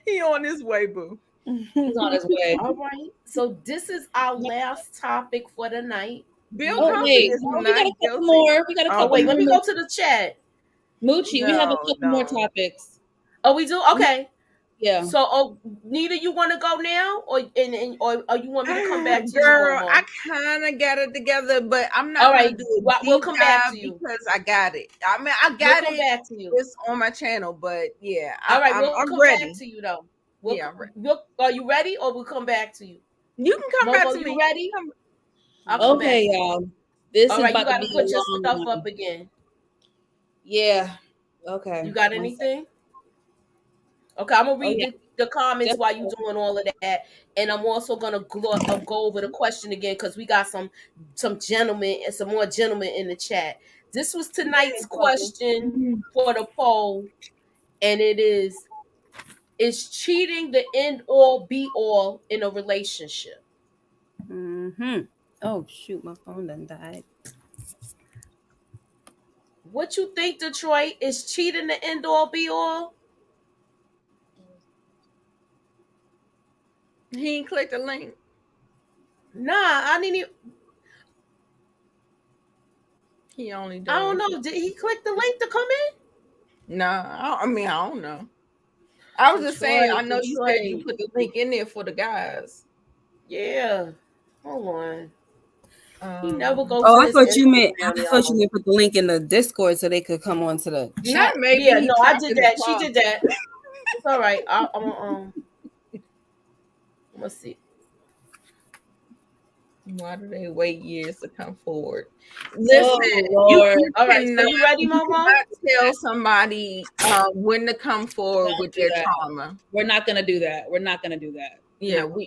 He on his way, boo. He's on his way. All right. So this is our last topic for the night. Bill Oh Cosby wait, is no, we got not a couple guilty. more. We got a Oh, Oh couple wait, more. let me go to the chat. Moochie, we have a couple more No. topics. Oh, we do? Okay. Yeah. So, Nita, you want to go now, or you want me to come back to you, Girl, Momo? I kind of got it together, but I'm not All gonna right, do a we'll deep come back dive to you. because I got it. I mean, I We'll got come it. back to you. It's on my channel, but yeah, All right, we'll I'm come ready. back to you though. Yeah, I'm ready. Are you ready, or we'll come back to you? You can come back Momo, to you me. ready? I'll come back. Okay, y'all. This All is right, you about to got to be a put your long stuff one. up again. Yeah. Okay. You got One anything? Okay, I'm gonna Oh read yeah. the comments Just while you doing all of that, and I'm also gonna go over the question again because we got some gentlemen and some more gentlemen in the chat. This was tonight's question for the poll, and it is cheating the end all be all in a relationship? Oh shoot, my phone done died. What you think, Detroit? Is cheating the end all be all? He ain't clicked the link. Nah, I didn't even, He only doing. I don't know. Did he click the link to come in? Nah, I mean, I don't know. I was just saying. I know you said you Detroit. put the link in there for the guys. Yeah. Hold on. He never go Oh, to I his thought you meant Instagram. put the link in the Discord so they could come onto the Not chat. maybe. Yeah, he no, I chopped did in the that. She closet. did that. It's all right. Let's see. Why do they wait years to come forward? Listen, Lord. All right, so you ready, you Momo? cannot tell somebody when to come forward Don't with do their that. trauma. We're not gonna do that. We're not gonna do that. Yeah, No.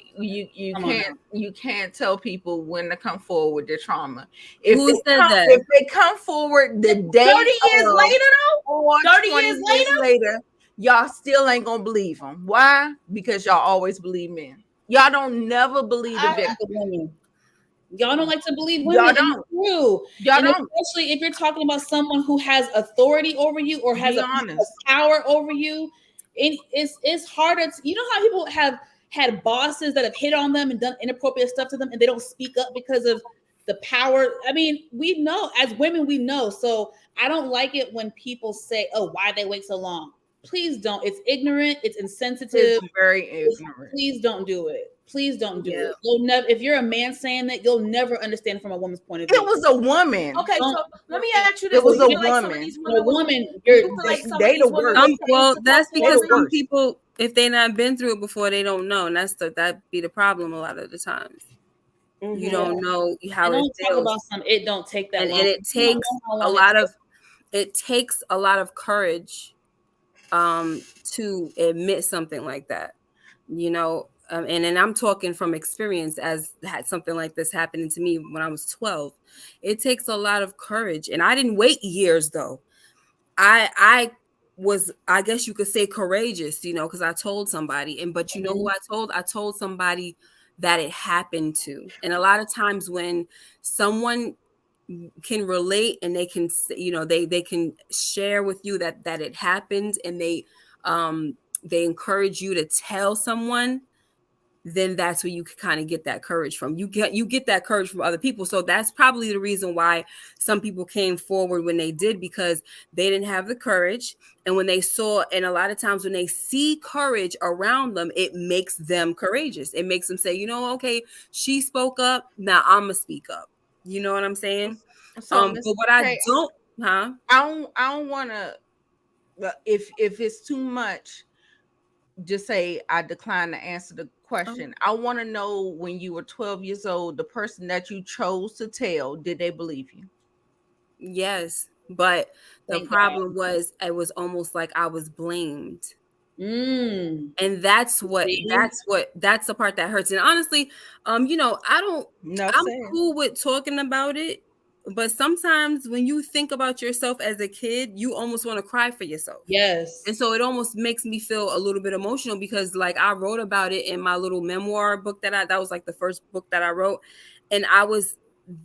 you can't tell people when to come forward with their trauma. Who said that? If they come forward the day 30 years of, later, though? or 30 20 years years later, y'all still ain't gonna believe them. Why? Because y'all always believe men. Y'all don't never believe the victim. The women. Y'all don't like to believe women. Y'all don't. True. Y'all and don't. especially if you're talking about someone who has authority over you or has Be a honest. power over you. It's harder to, you know how people have had bosses that have hit on them and done inappropriate stuff to them and they don't speak up because of the power. I mean, we know as women, we know. So I don't like it when people say, oh, why they wait so long? Please don't. It's ignorant. It's insensitive. It's very ignorant. Please don't do it. Please don't do Yeah. it. You'll never. If you're a man saying that, you'll never understand from a woman's point of view. It was a woman. Okay, so let me ask you this. It was Do you a feel like some of woman. these A women was- woman. do you feel like some of They these the women worst. was paid Well, to that's come because forward? some people, if they not been through it before, they don't know, and that be the problem a lot of the times. You don't know how I it don't talk feels, about some. It don't take that and long. it takes a lot of courage to admit something like that, and then I'm talking from experience, as had something like this happening to me when I was 12. It takes a lot of courage, and I didn't wait years though. I was, I guess you could say, courageous, because I told somebody, but you know who I told somebody that it happened to. And a lot of times when someone can relate and they can, they can share with you that it happened, and they encourage you to tell someone, then that's where you can kind of get that courage from. You get that courage from other people. So that's probably the reason why some people came forward when they did, because they didn't have the courage. And when they saw, and a lot of times when they see courage around them, it makes them courageous. It makes them say, okay, she spoke up, now I'm gonna speak up. You know what I'm saying? So, but what I don't, I don't want to. If it's too much, just say I decline to answer the question. I want to know, when you were 12 years old, the person that you chose to tell, did they believe you? Yes, but the Thank God. problem was it was almost like I was blamed. Mm. And that's See? that's the part that hurts. And honestly, Enough I'm said. cool with talking about it, but sometimes when you think about yourself as a kid, you almost want to cry for yourself. Yes. And so it almost makes me feel a little bit emotional, because like I wrote about it in my little memoir book that was like the first book that I wrote. And I was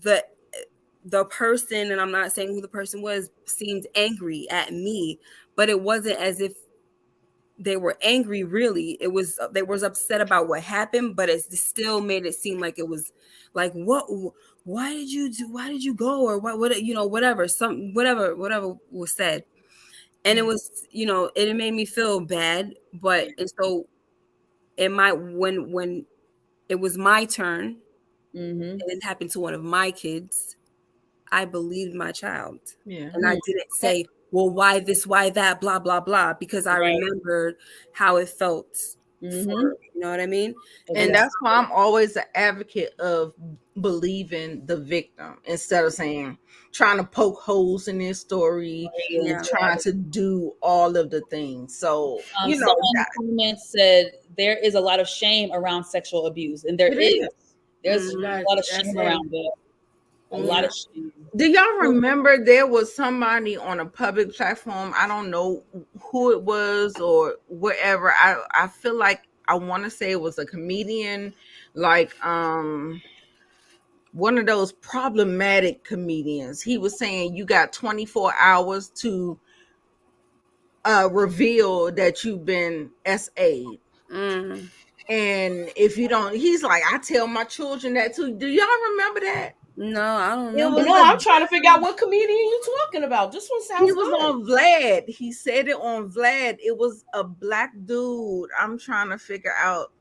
the person, and I'm not saying who the person was, seemed angry at me, but it wasn't as if they were angry. Really, it was they was upset about what happened, but it still made it seem like it was like, what, why did you do, why did you go, or what, whatever, whatever was said. And it was, it made me feel bad. But and so when it was my turn, Mm-hmm. and it happened to one of my kids, I believed my child. Yeah. And I didn't say, well, why this, why that, blah, blah, blah, because I Right. remembered how it felt Mm-hmm. for, you know what I mean? And And Exactly. that's why I'm always an advocate of believing the victim, instead of saying, trying to poke holes in their story and yeah. trying to do all of the things. So, Someone in the comments said there is a lot of shame around sexual abuse, and there it is. is. There's a Mhm. lot of That's shame it. around it. A lot of shame. Do y'all remember there was somebody on a public platform? I don't know who it was or wherever. I feel like I want to say it was a comedian, like one of those problematic comedians. He was saying you got 24 hours to reveal that you've been SA'd. Mm. And if you don't, he's like, I tell my children that too. Do y'all remember that? No, I don't It remember. was No, a I'm trying to figure out what comedian you talking about. This one He sounds was good. on Vlad. He said it on Vlad. It was a black dude. I'm trying to figure out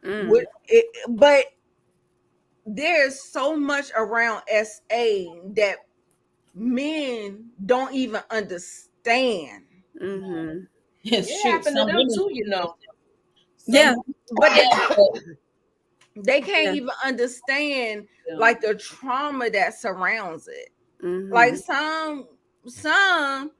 what it, but there's so much around SA that men don't even understand. Mm-hmm. It Shoot, happened to some them women. too, you know. Yeah. Some, But yeah, but, they can't Yeah. even understand yeah. like the trauma that surrounds it. Like Mm-hmm. some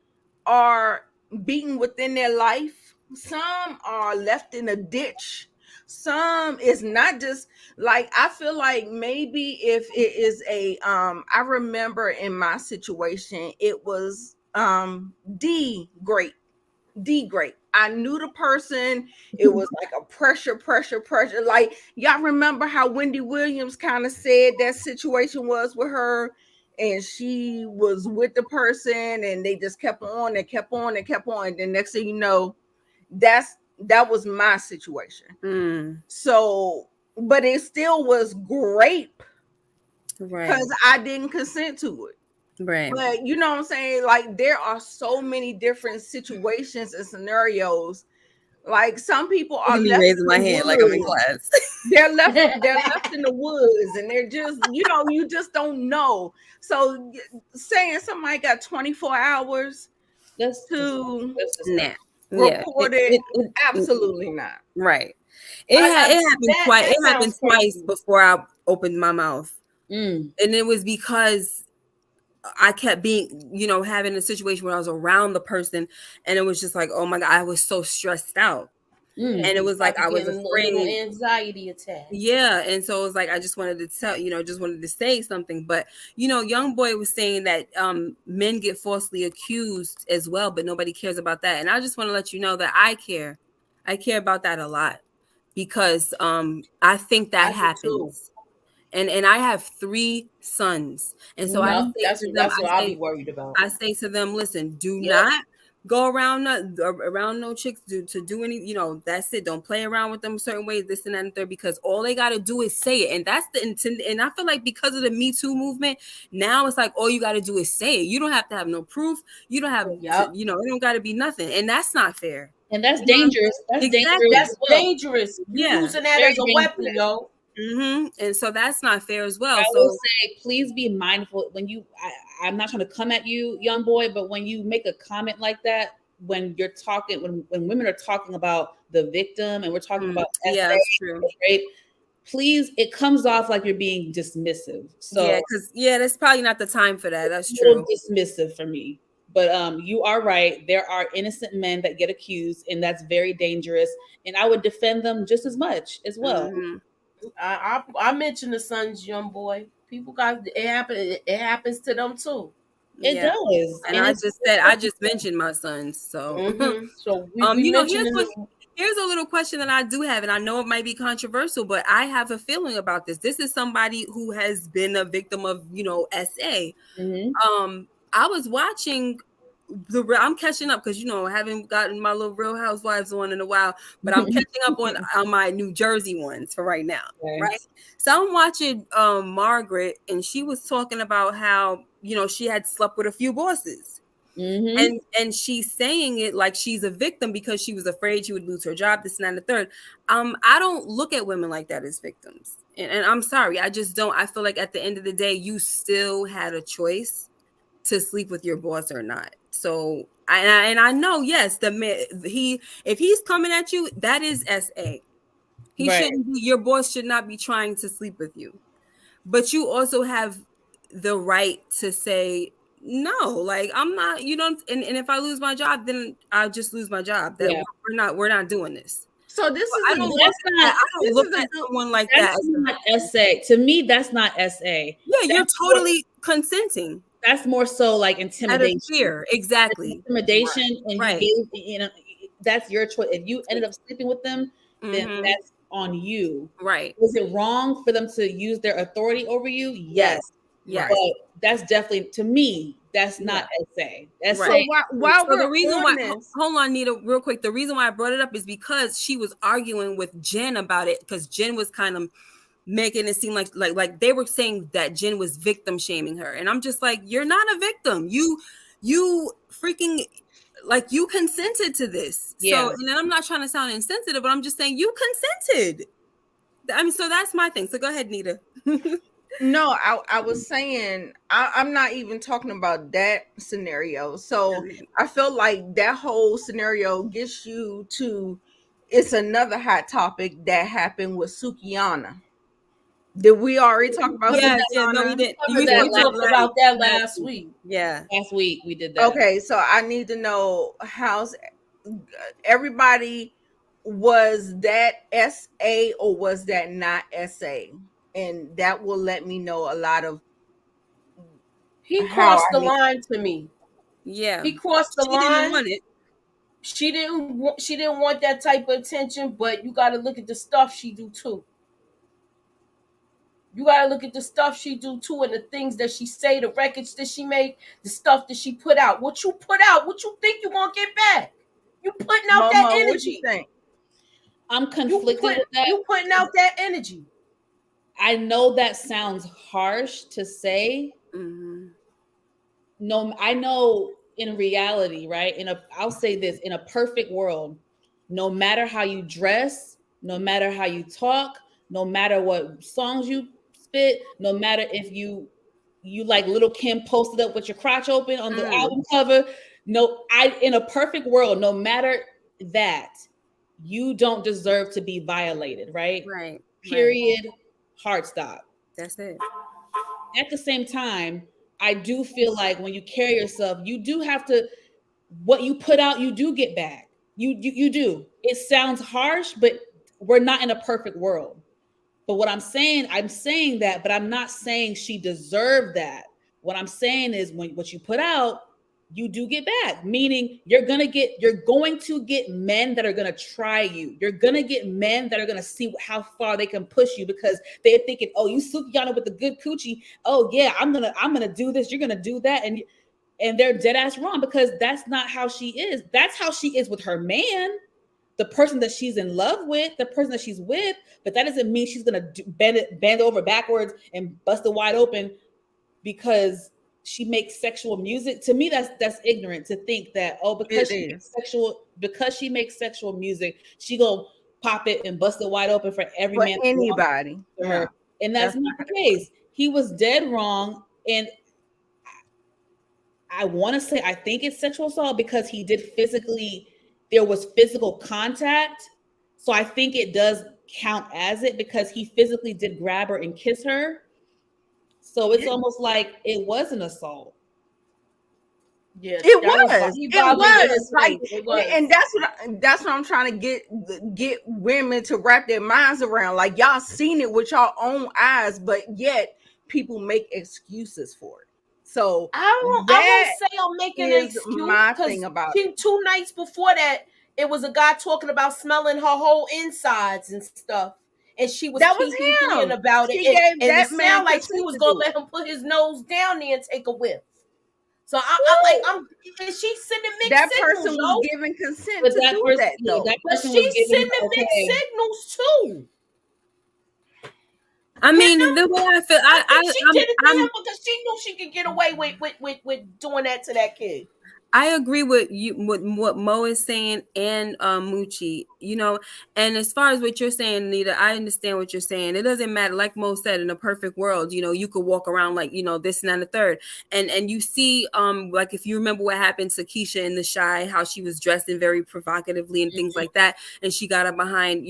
are beaten within their life, some are left in a ditch, some is not just like, I feel like maybe if it is a I remember in my situation it was D great. I knew the person. It was like a pressure. Like, y'all remember how Wendy Williams kind of said that situation was with her, and she was with the person, and they just kept on and kept on and kept on. And then next thing you know, that was my situation. Mm. So, but it still was great Right. because I didn't consent to it. Right. But you know what I'm saying? Like, there are so many different situations and scenarios. Like, some people Look are at me left raising in my the hand like I'm in woods. class. They're left in the woods, and they're just, you just don't know. So saying somebody got 24 hours That's to Nah. Yeah. report it, absolutely not. Right. I, It happened that twice. that It happened sounds twice crazy. before I opened my mouth. Mm. And it was because I kept being, having a situation where I was around the person, and it was just like, oh my God, I was so stressed out. Mm. And it was like Probably I was getting a little afraid. anxiety attack. Yeah. And so it was like I just wanted to just wanted to say something. But young boy was saying that men get falsely accused as well, but nobody cares about that. And I just want to let you know that I care. I care about that a lot, because I think that I do too. happens. And I have 3 sons. And so I Yep, say to them, that's what I'll be worried about. I say to them, listen, do Yep. not go around no chicks to do any, that's it. Don't play around with them a certain way, this and that and third, because all they got to do is say it. And that's the intent. And I feel like because of the Me Too movement, now it's like all you got to do is say it. You don't have to have no proof. You don't have Yep. to, it don't got to be nothing. And that's not fair. And that's You know what I'm dangerous. That's saying? dangerous Exactly. as That's well. dangerous. You Yeah. using that Very as a weapon, dangerous. yo. And so that's not fair as well. I will So say, please be mindful when I'm not trying to come at you, young boy, but when you make a comment like that, when you're talking, when women are talking about the victim and we're talking about Yeah, that's true. rape, please, it comes off like you're being dismissive. So Yeah, because that's probably not the time for that. That's a little true. dismissive for me. But you are right. There are innocent men that get accused, and that's very dangerous. And I would defend them just as much as well. I mentioned the son's young boy. People got it happen. It happens to them too. It does, And I just mentioned my sons. So, so we mentioned here's a little question that I do have, and I know it might be controversial, but I have a feeling about this. This is somebody who has been a victim of, SA. I was watching I'm catching up because I haven't gotten my little Real Housewives on in a while, but I'm catching up on my New Jersey ones for right now. Okay. Right. So I'm watching Margaret, and she was talking about how she had slept with a few bosses. And she's saying it like she's a victim because she was afraid she would lose her job, this and that and the third. I don't look at women like that as victims. And I'm sorry, I just don't. I feel like at the end of the day, you still had a choice to sleep with your boss or not. So I know, yes, the man, if he's coming at you, that is SA. He shouldn't be, your boss should not be trying to sleep with you. But you also have the right to say, no, like I'm not, and if I lose my job, then I'll just lose my job. That we're not doing this. So this is I don't look at someone like that. That's not SA. To me, that's not SA. Yeah, you're totally consenting. That's more so like intimidation. Out of fear, exactly. Intimidation, and you gave, that's your choice. If you ended up sleeping with them, then that's on you. Right. Was it wrong for them to use their authority over you? Yes. Yes. But that's definitely, to me, that's not SA. SA. So while so the reason why, hold on, Nita, real quick. The reason why I brought it up is because she was arguing with Jen about it, because Jen was kind of making it seem like they were saying that Jen was victim shaming her, and I'm just like, you're not a victim. You freaking, like, you consented to this. So, and I'm not trying to sound insensitive, but I'm just saying you consented. I mean, so that's my thing. So go ahead, Nita. No, I was saying I'm not even talking about that scenario. So I feel like that whole scenario gets you to, it's another hot topic that happened with Sukiyana. Did we already talk about Yes, no, we didn't. We talked about that last week. Yeah. Last week we did that. Okay, so I need to know how's everybody, was that SA or was that not SA? And that will let me know a lot of. He crossed the line to me. Yeah, he crossed the line. Didn't want it. She didn't want that type of attention, but you got to look at the stuff she do too. You got to look at the stuff she do too, and the things that she say, the records that she make, the stuff that she put out. What you put out, what you think you gonna get back? You putting out that energy. What you think? I'm conflicted with that. You putting out that energy. I know that sounds harsh to say. No, I know in reality, right? I'll say this, in a perfect world, no matter how you dress, no matter how you talk, no matter what songs you spit, no matter if you like Little Kim posted up with your crotch open on the album cover. No, in a perfect world, no matter that, you don't deserve to be violated, right? Right. Period. Hard stop. That's it. At the same time, I do feel like when you carry yourself, you do have to, what you put out, you do get back. You do. It sounds harsh, but we're not in a perfect world. But what I'm saying that, but I'm not saying she deserved that. What I'm saying is what you put out, you do get back. Meaning you're going to get men that are going to try you. You're going to get men that are going to see how far they can push you, because they're thinking, oh, you Sukiyana with the good coochie. Oh yeah, I'm going to do this. You're going to do that. And they're dead ass wrong, because that's not how she is. That's how she is with her man, the person that she's in love with, the person that she's with. But that doesn't mean she's going to bend over backwards and bust it wide open because she makes sexual music. To me, that's ignorant to think that, because she makes sexual music, she gonna pop it and bust it wide open for every man, anybody. Her. And that's not the case. He was dead wrong. And I want to say I think it's sexual assault because there was physical contact. So I think it does count as it because he physically did grab her and kiss her. So it's almost like it was an assault. Yeah, It that was was. he It violated her was like, space. It was. and that's what I'm trying to get women to wrap their minds around. Like, y'all seen it with y'all own eyes, but yet people make excuses for it. So I won't that say I'm making an is excuse my because thing about it. 2 nights before that, it was a guy talking about smelling her whole insides and stuff. And she was That was being him. about it. She gave And it that man sounded like she consent was to gonna do let it. him put his nose down there and take a whiff. So Woo! and she's sending mixed That signals, person was yo. giving consent But to do that, though. But person was she's giving sending mixed okay. signals too. I mean, the way I feel, I think she did it to I'm him because she knew she could get away with doing that to that kid. I agree with you with what Mo is saying and Moochie, and as far as what you're saying, Nita, I understand what you're saying. It doesn't matter, like Mo said, in a perfect world, you could walk around like, this and that and the third. And you see, like if you remember what happened to Keisha in The Shy, how she was dressed in very provocatively and things like that, and she got up behind,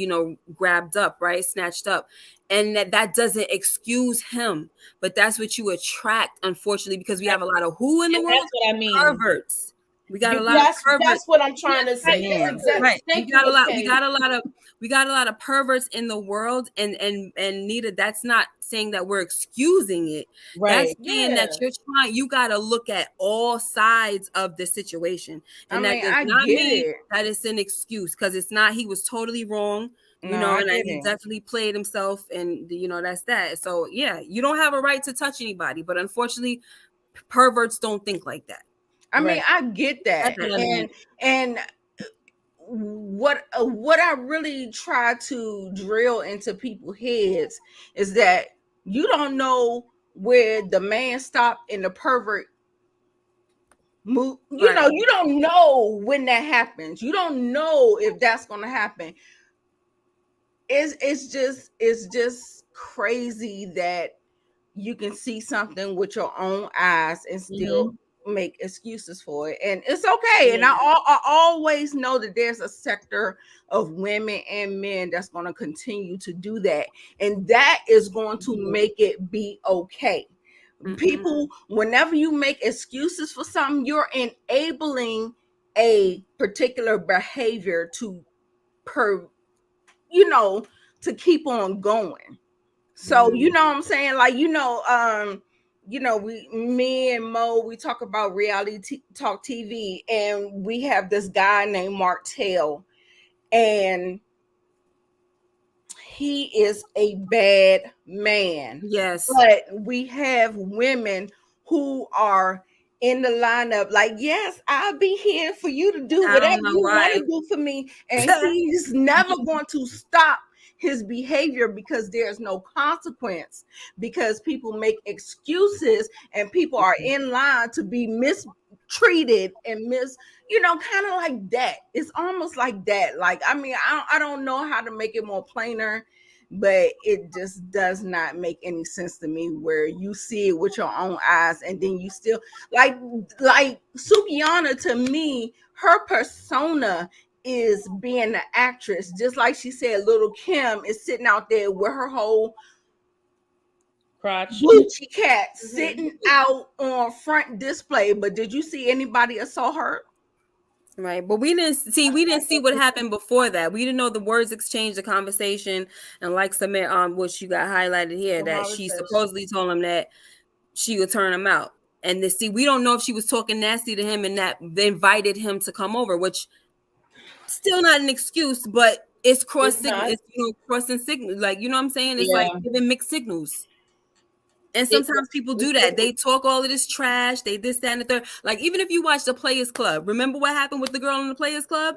grabbed up, right, snatched up. And that doesn't excuse him, but that's what you attract, unfortunately, because we have a lot of who in the And world? that's what I mean. Perverts. We got a lot of That's perverts. what I'm trying to say. Yeah. That's exactly. Right. Thank We got you, a lot. okay. We got a lot of perverts in the world, and Nita, that's not saying that we're excusing it. Right. That's saying that you got to look at all sides of the situation, and that does I not get mean it. that it's an excuse, because it's not. He was totally wrong. No, I and get he it. definitely played himself, and that's that. So yeah, you don't have a right to touch anybody, but unfortunately, perverts don't think like that. I mean, Right. I get that. That's what I mean. And what I really try to drill into people's heads is that you don't know where the man stopped and the pervert move. Right. You don't know when that happens. You don't know if that's going to happen. It's just crazy that you can see something with your own eyes and still make excuses for it, and it's okay. And I always know that there's a sector of women and men that's going to continue to do that, and that is going to make it be okay. People, whenever you make excuses for something, you're enabling a particular behavior to to keep on going. So you know what I'm saying? Like, me and Mo, we talk about reality talk TV, and we have this guy named Martell, and he is a bad man. Yes. But we have women who are in the lineup, like, yes, I'll be here for you to do whatever you want to do for me. And he's never going to stop his behavior because there's no consequence, because people make excuses and people are in line to be mistreated and kind of like that. It's almost like that. Like, I mean, I don't know how to make it more plainer, but it just does not make any sense to me, where you see it with your own eyes and then you still like Sukiyana. To me, her persona is being an actress, just like she said Little Kim is sitting out there with her whole crotch Gucci cat sitting out on front display. But did you see anybody assault her? Right, but we didn't see what happened before that. We didn't know the words exchanged, the conversation, and like Samir, what you got highlighted here, that she supposedly told him that she would turn him out. And we don't know if she was talking nasty to him and that they invited him to come over, which still not an excuse, but it's crossing signals. Like, you know what I'm saying? It's like giving mixed signals. And sometimes people do that. They talk all of this trash. They this, that, and the third. Like, even if you watch the Players Club, remember what happened with the girl in the Players Club?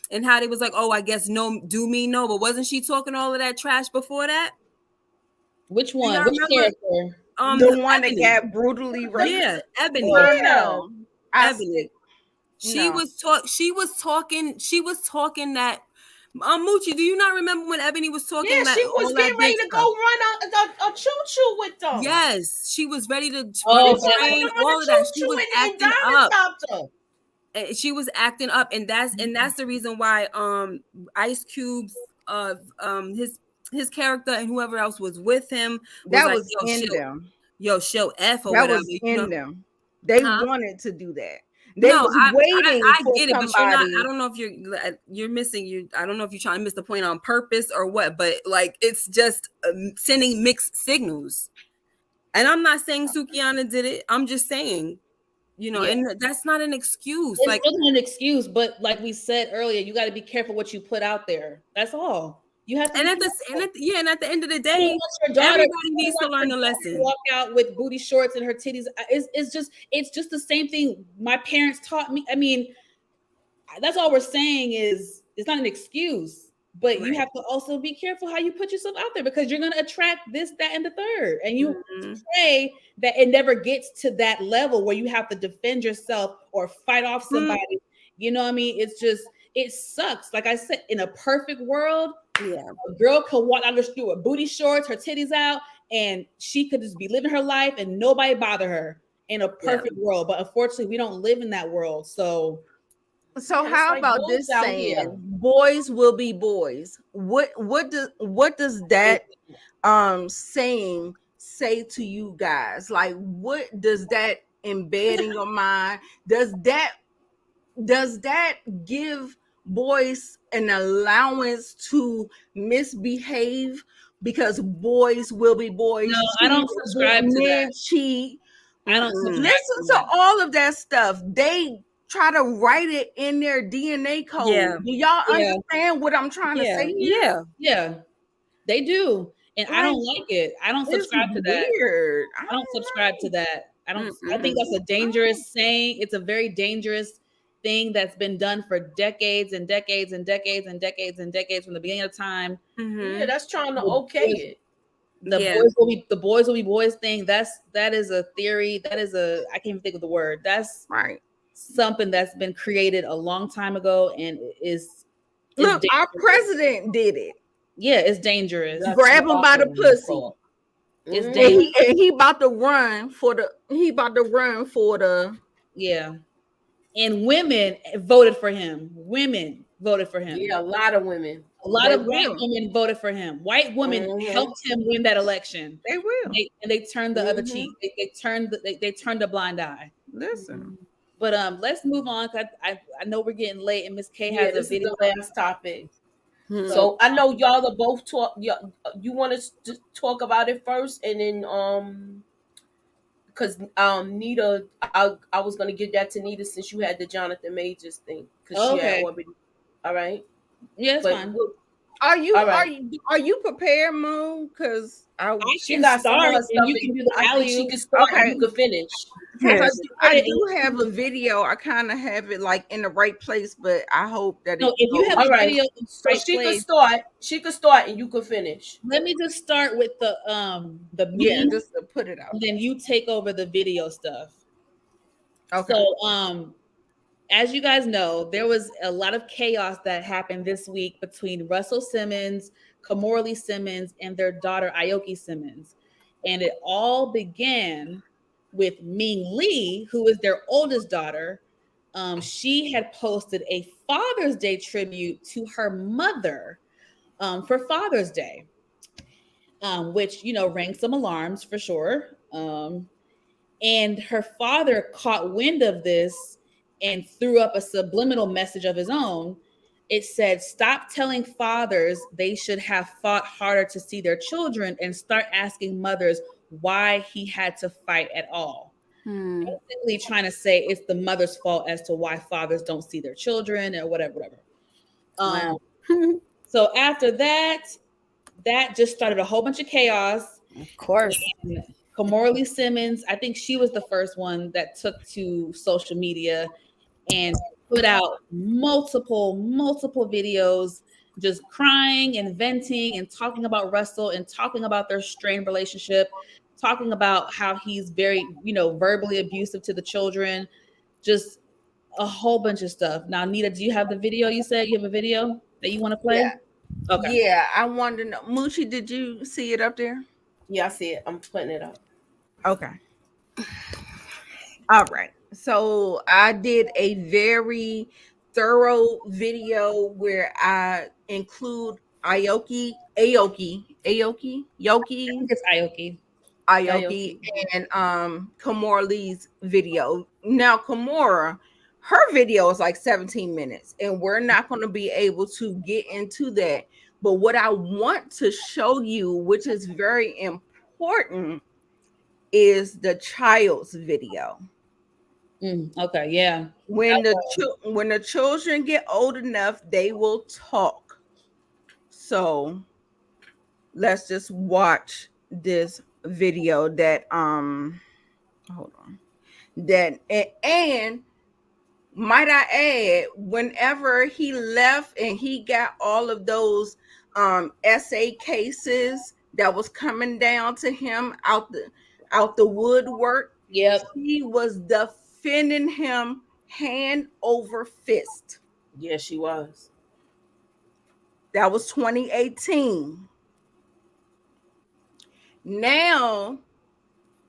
And how they was like, oh, I guess no, do me no. But wasn't she talking all of that trash before that? Which one? Which character? The one that got brutally raped. Yeah, Ebony. No. Ebony. She was talking that Moochie, do you not remember when Ebony was talking Yeah, that she was all that getting big ready to stuff? go run a choo-choo with them. Yes, she was ready to run Oh, a She but wanted train, to run a all of that. She choo-choo was and acting Diamond up. stopped her. She was acting up, and that's the reason why Ice Cube's his character and whoever else was with him was That like, was in them. show F or That whatever, was in them. They Huh? wanted to do that. They No, was I waiting for get it, but you're not. I somebody. don't know if you're missing. I don't know if you're trying to miss the point on purpose or what. But like, it's just sending mixed signals. And I'm not saying Sukiana did it. I'm just saying, yeah. and that's not an excuse. It's Like, really an excuse, but like we said earlier, you got to be careful what you put out there. That's all. You have to be careful. and at the end of the You day, don't want your daughter, everybody you don't needs to want learn your a daughter to lesson. walk out with booty shorts and her titties. It's just the same thing my parents taught me. I mean, that's all we're saying is it's not an excuse, but you Right. have to also be careful how you put yourself out there because you're going to attract this, that, and the third. And you pray that it never gets to that level where you have to defend yourself or fight off somebody. You know what I mean? It sucks. Like I said, in a perfect world, Yeah. a girl could walk down the street with booty shorts, her titties out, and she could just be living her life and nobody bother her in a perfect world. But unfortunately, we don't live in that world. So So Yeah, it's how like about wolves this out saying, here. boys will be boys? What does that saying say to you guys? Like, what does that embed in your mind? Does that give boys an allowance to misbehave because boys will be boys? no, I don't subscribe to that. Men cheat. I don't subscribe Listen to to that. all of that stuff. They try to write it in their DNA code. Yeah. Do y'all Yeah. understand what I'm trying to say here? Yeah. Yeah, they do. And I don't like it. I don't It's subscribe to that. weird. I don't subscribe to that. I think Mm-mm. that's a dangerous saying. It's a very dangerous thing that's been done for decades and decades and decades and decades and decades from the beginning of time. Yeah, that's trying to The okay boys- it. Yeah. the boys will be boys thing. That is a theory. That is I can't even think of the word. That's Right. something that's been created a long time ago and is Look, our dangerous. president did it. Yeah, it's dangerous. That's Grab him by the awful. pussy. It's Mhm. dangerous. And he about to run for the Yeah. And women voted for him. Women voted for him. Yeah, a lot of women. A lot They of white will. women voted for him. White women helped him win that election. They will. They turned the other cheek. They turned a blind eye. Listen. But let's move on. I know we're getting late, and Miss K Yeah, has a this is video. the last topic. Hmm. So I know y'all are both talk. You want us to talk about it first, and then because Nita, I was gonna give that to Nita since you had the Jonathan Majors thing because she had Okay. already. All right, Yeah, it's but fine. Are you All right. are you prepared, Moon? Because I she can got some of start, her and stuff. you can do the I think she alley. can start. Okay. And you can finish. because Put I it do have a video. I kind of have it like in the right place, but I hope that No, it if you have All the right. video in the So right she could place, start. She could start, and you could finish. let me just start with the yeah, meme, just to put it out. and then you take over the video stuff. Okay. So as you guys know, there was a lot of chaos that happened this week between Russell Simmons, Kimora Simmons, and their daughter Aoki Simmons. And it all began with Ming Lee, who is their oldest daughter. She had posted a Father's Day tribute to her mother for Father's Day, which, rang some alarms for sure. And her father caught wind of this and threw up a subliminal message of his own. It said, "Stop telling fathers they should have fought harder to see their children and start asking mothers why he had to fight at all." Basically trying to say it's the mother's fault as to why fathers don't see their children or whatever. Wow. So after that just started a whole bunch of chaos. Of course. And Kimora Simmons, I think she was the first one that took to social media and put out multiple videos just crying and venting and talking about Russell and talking about their strained relationship, talking about how he's very, verbally abusive to the children, just a whole bunch of stuff. Now, Nita, do you have the video? You said you have a video? that you want to Yeah. play? Okay. Yeah, I wanted to know. Moochie, did you see it up there? Yeah, I see it. I'm putting it up. Okay. All right. So I did a very thorough video where I include I think it's Aoki. Aoki, Aoki. and Kimora Lee's video. Now Kimora, her video is like 17 minutes, and we're not going to be able to get into that. But what I want to show you, which is very important, is the child's video. Okay, yeah. When the children get old enough, they will talk. So let's just watch this video that hold on. That and might I add, whenever he left and he got all of those essay cases that was coming down to him out the woodwork, Yep. she was defending him hand over fist. Yeah, she was. That was 2018. Now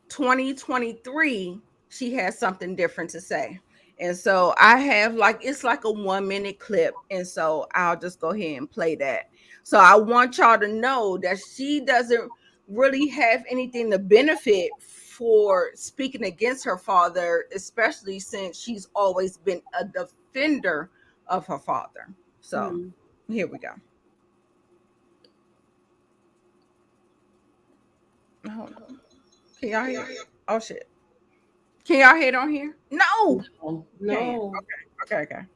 2023, she has something different to say. And so I have it's like a 1 minute clip. And so I'll just go ahead and play that. So I want y'all to know that she doesn't really have anything to benefit for speaking against her father, especially since she's always been a defender of her father. So here we go. Hold on. Can y'all hear? Oh shit. Can y'all hear it on here? No. No. Okay.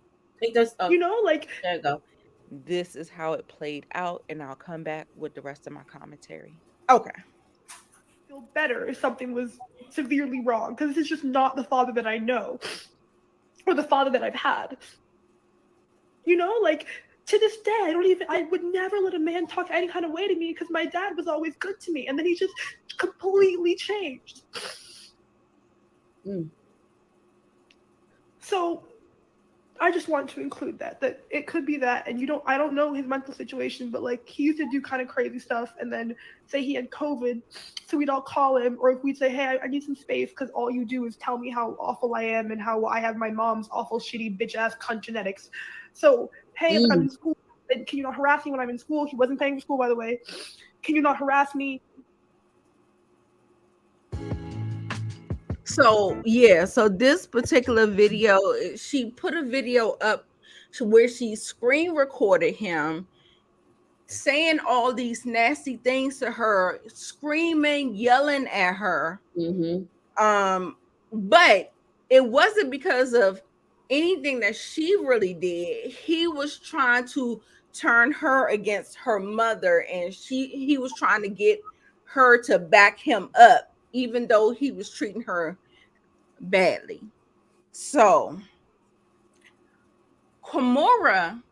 Take this up. You know, like, There you go. This is how it played out, and I'll come back with the rest of my commentary. Okay. feel better if something was severely wrong, because this is just not the father that I know or the father that I've had. You know, like, to this day, I would never let a man talk any kind of way to me because my dad was always good to me, and then he just completely changed. So I just want to include that it could be that, and I don't know his mental situation, but like, he used to do kind of crazy stuff, and then say he had COVID, so we'd all call him, or if we'd say, hey, I need some space because all you do is tell me how awful I am and how I have my mom's awful, shitty, bitch ass cunt genetics. So, hey, I'm in school, and can you not harass me when I'm in school? He wasn't paying for school, by the way. Can you not harass me? So so this particular video, she put a video up where she screen recorded him saying all these nasty things to her, screaming, yelling at her. But it wasn't because of anything that she really did. He was trying to turn her against her mother, and he was trying to get her to back him up, even though he was treating her badly. So Kimora,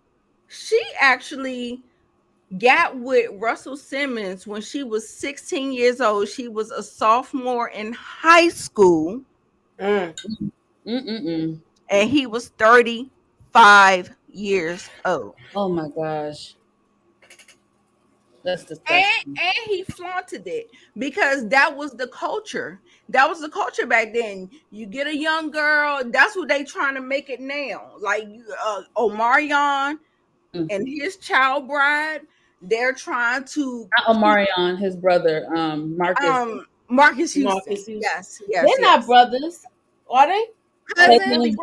she actually got with Russell Simmons when she was 16 years old. She was a sophomore in high school. And he was 35 years old. Oh my gosh. That's disgusting. And he flaunted it because that was the culture. That was the culture back then. You get a young girl, that's what they trying to make it now. Like Omarion and his child bride, they're trying to not Omarion, his brother, Marcus Houston. Yes. They're not brothers, are they? Cousins.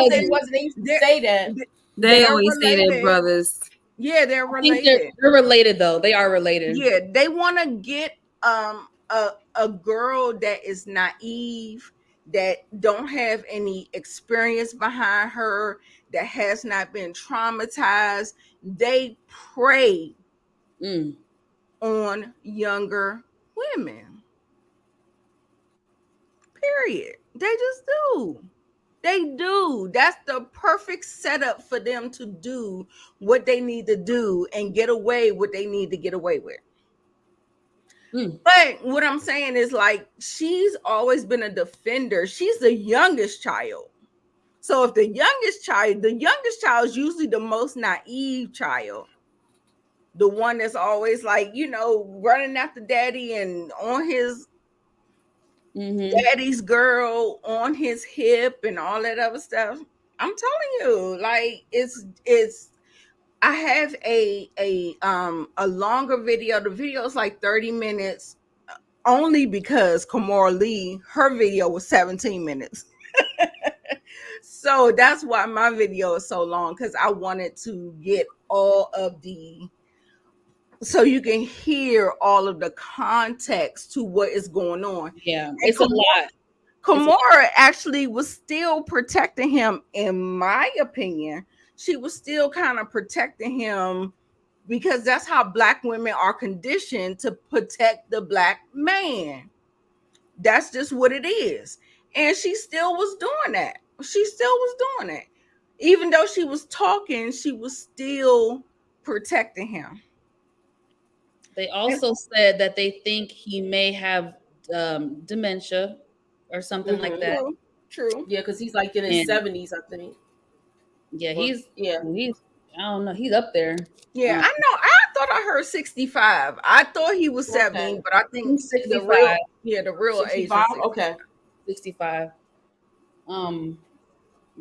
They wasn't even say that. They always say they're brothers. Yeah, they're related. They're related though. They are related. Yeah, they want to get a girl that is naive, that don't have any experience behind her, that has not been traumatized. They prey on younger women. Period. They just do. They do. That's the perfect setup for them to do what they need to do and get away what they need to get away with. But what I'm saying is, like, she's always been a defender. She's the youngest child. So if the youngest child is usually the most naive child, the one that's always like, running after daddy and on his daddy's girl on his hip and all that other stuff. I'm telling you, like it's I have a longer video. The video is like 30 minutes only because Kimora Lee, her video was 17 minutes. So that's why my video is so long, because I wanted to get all of so you can hear all of the context to what is going on. Yeah, And it's a lot. Kimora actually was still protecting him, in my opinion. She was still kind of protecting him because that's how Black women are conditioned to protect the Black man. That's just what it is. And she still was doing that. Even though she was talking, she was still protecting him. They also said that they think he may have dementia or something like that. True. Yeah, because he's like in his 70s, I think. Yeah, Or- he's yeah. I don't know. He's up there. Yeah, I know. I thought I heard 65. I thought he was 70, Okay. but I think He's 65. the real age is 65? 65. Okay. 65.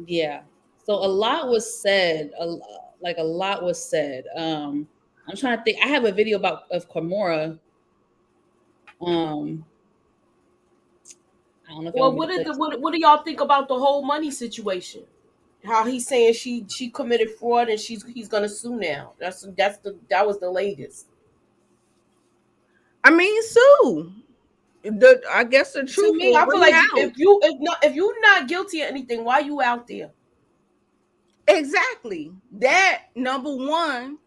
Yeah. So a lot was said. A lot was said. I'm trying to think. I have a video of Kimora. I don't know if Well, y'all want me to play. what do y'all think about the whole money situation? How he's saying she committed fraud and he's gonna sue now. That was the latest. I mean, Sue. I guess the To truth me, will I feel bring like out. if you're not guilty of anything, why you out there? Exactly. That, number one.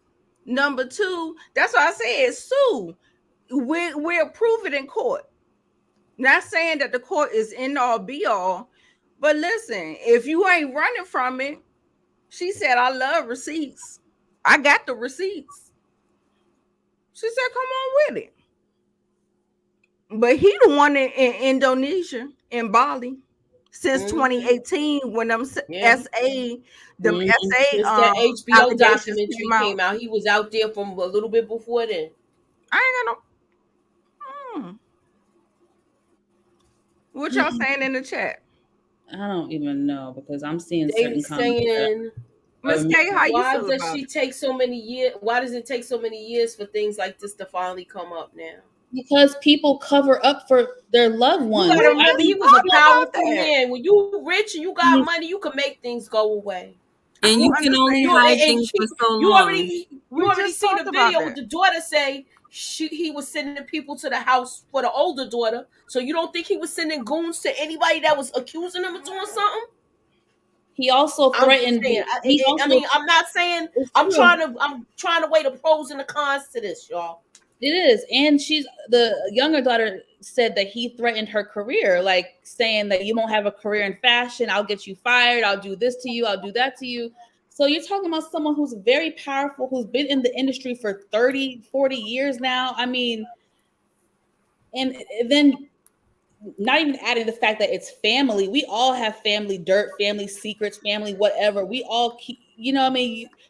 Number two, that's why I said Sue. We'll prove it in court. Not saying that the court is end all be all, but listen, if you ain't running from it, she said, I love receipts. I got the receipts. She said, come on with it. But he the one in Indonesia, in Bali, since 2018, when them SA, Since that HBO allegations documentary came out, he was out there from a little bit before then. I ain't got no. What y'all saying in the chat? I don't even know because I'm seeing They certain comments. saying, Miss K, how you why feel does about she it? take so many years? Why does it take so many years for things like this to finally come up now? Because people cover up for their loved ones. You gotta remember, he was a talking about powerful that. man. When you rich and you got money, you can make things go away. And you can only hide things for so long. You already just seen talked the about video that. with the daughter say he was sending people to the house for the older daughter. So you don't think he was sending goons to anybody that was accusing him of doing something? He also threatened. I'm not saying. I'm trying to weigh the pros and the cons to this, y'all. It is, and the younger daughter said that he threatened her career, like saying that you won't have a career in fashion. I'll get you fired. I'll do this to you. I'll do that to you. So you're talking about someone who's very powerful, who's been in the industry for 30, 40 years now. I mean, and then not even adding the fact that it's family. We all have family dirt, family secrets, family whatever. We all keep,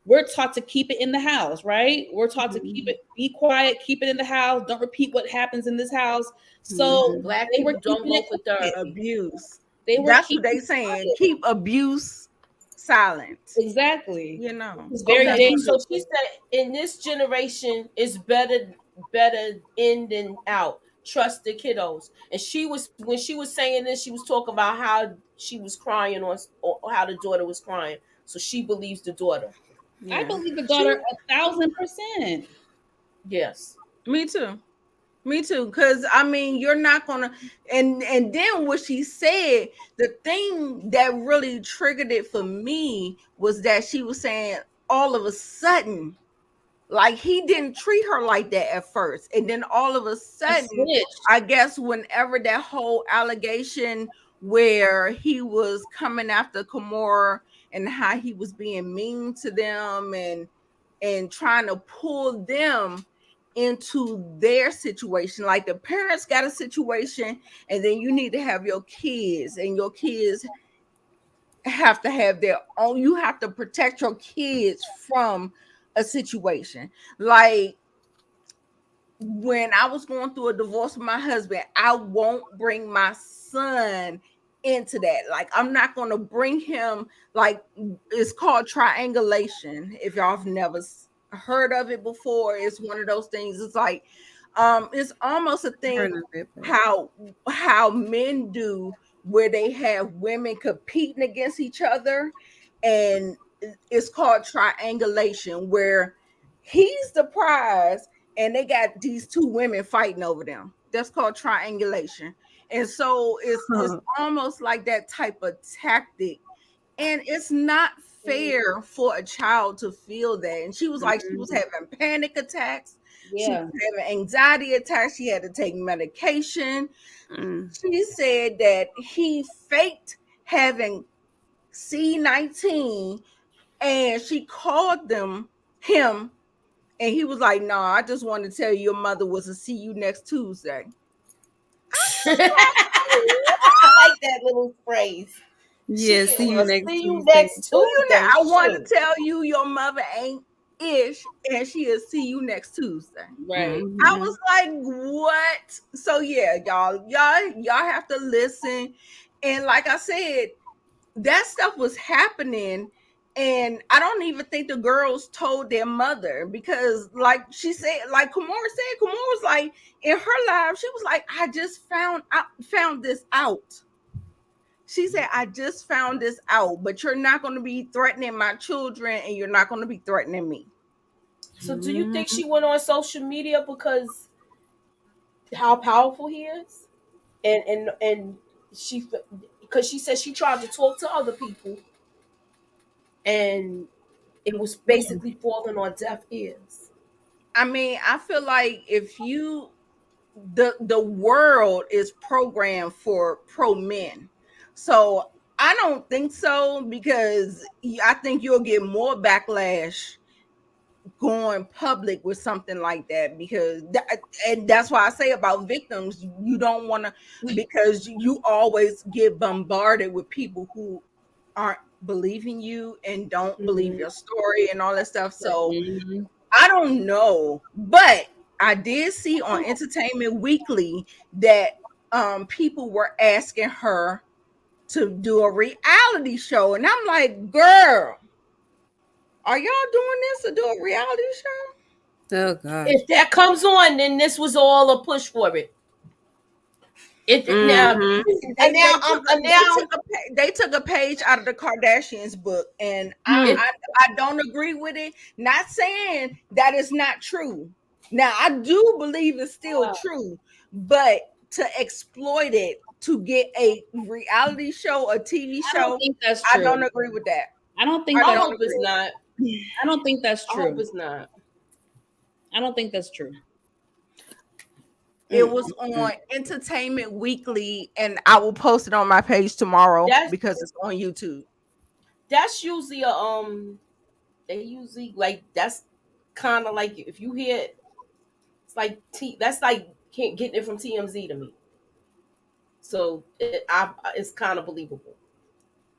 we're taught to keep it in the house, right? We're taught to keep it, be quiet, keep it in the house. Don't repeat what happens in this house. So Black people don't go for therapy. Abuse. That's what they saying. Keep abuse silent. Exactly. It's very dangerous. So she said, in this generation, it's better in than out. Trust the kiddos. And when she was saying this, she was talking about how she was crying or how the daughter was crying. So she believes the daughter. I believe the daughter 1,000%. Yes. Me too. Because I mean, you're not gonna. And then what she said, the thing that really triggered it for me was that she was saying all of a sudden, like he didn't treat her like that at first, and then all of a sudden, I guess whenever that whole allegation where he was coming after Kimora and how he was being mean to them and trying to pull them into their situation, like the parents got a situation, and then you need to have your kids, and your kids have to have their own. You have to protect your kids from a situation. Like when I was going through a divorce with my husband, I won't bring my son into that. Like I'm not going to bring him. Like it's called triangulation. If y'all have never heard of it before, it's one of those things. It's like it's almost a thing how men do, where they have women competing against each other, and it's called triangulation, where he's the prize and they got these two women fighting over them. That's called triangulation. And so it's almost like that type of tactic. And it's not fair for a child to feel that. And she was like, she was having panic attacks. She was having anxiety attacks. She had to take medication. She said that he faked having C19, and she called him, and he was like, "No, I just wanted to tell you your mother was to see you next Tuesday." I like that little phrase. Yeah, see you next Tuesday. I want to tell you your mother ain't ish, and she'll see you next Tuesday. Right. I was like, what? So yeah, y'all have to listen. And like I said, that stuff was happening. And I don't even think the girls told their mother, because like she said, like Kimora was like, in her life, she was like, I just found this out. She said, I just found this out, but you're not going to be threatening my children, and you're not going to be threatening me. So do you think she went on social media because how powerful he is? And she, because she said she tried to talk to other people and it was basically falling on deaf ears. I mean, I feel like if you the world is programmed for pro men. So I don't think so, because I think you'll get more backlash going public with something like that, because and that's why I say about victims, you don't want to, because you always get bombarded with people who aren't believing you and don't believe your story and all that stuff. So I don't know, but I did see on Entertainment Weekly that people were asking her to do a reality show, and I'm like, girl, are y'all doing this to do a reality show? Oh God! If that comes on, then this was all a push for it. They took a page out of the Kardashians book, and I don't agree with it. Not saying that it's not true. Now I do believe it's still true, but to exploit it to get a reality show, a TV show, I don't think that's true. I don't agree with that. I don't think I hope it's not. I don't think that's true. I hope it's not. I don't think that's true. It was on Entertainment Weekly, and I will post it on my page tomorrow because it's on YouTube. That's usually they usually like, that's kind of like, if you hear it, it's like that's like getting it from TMZ to me. So it's kind of believable.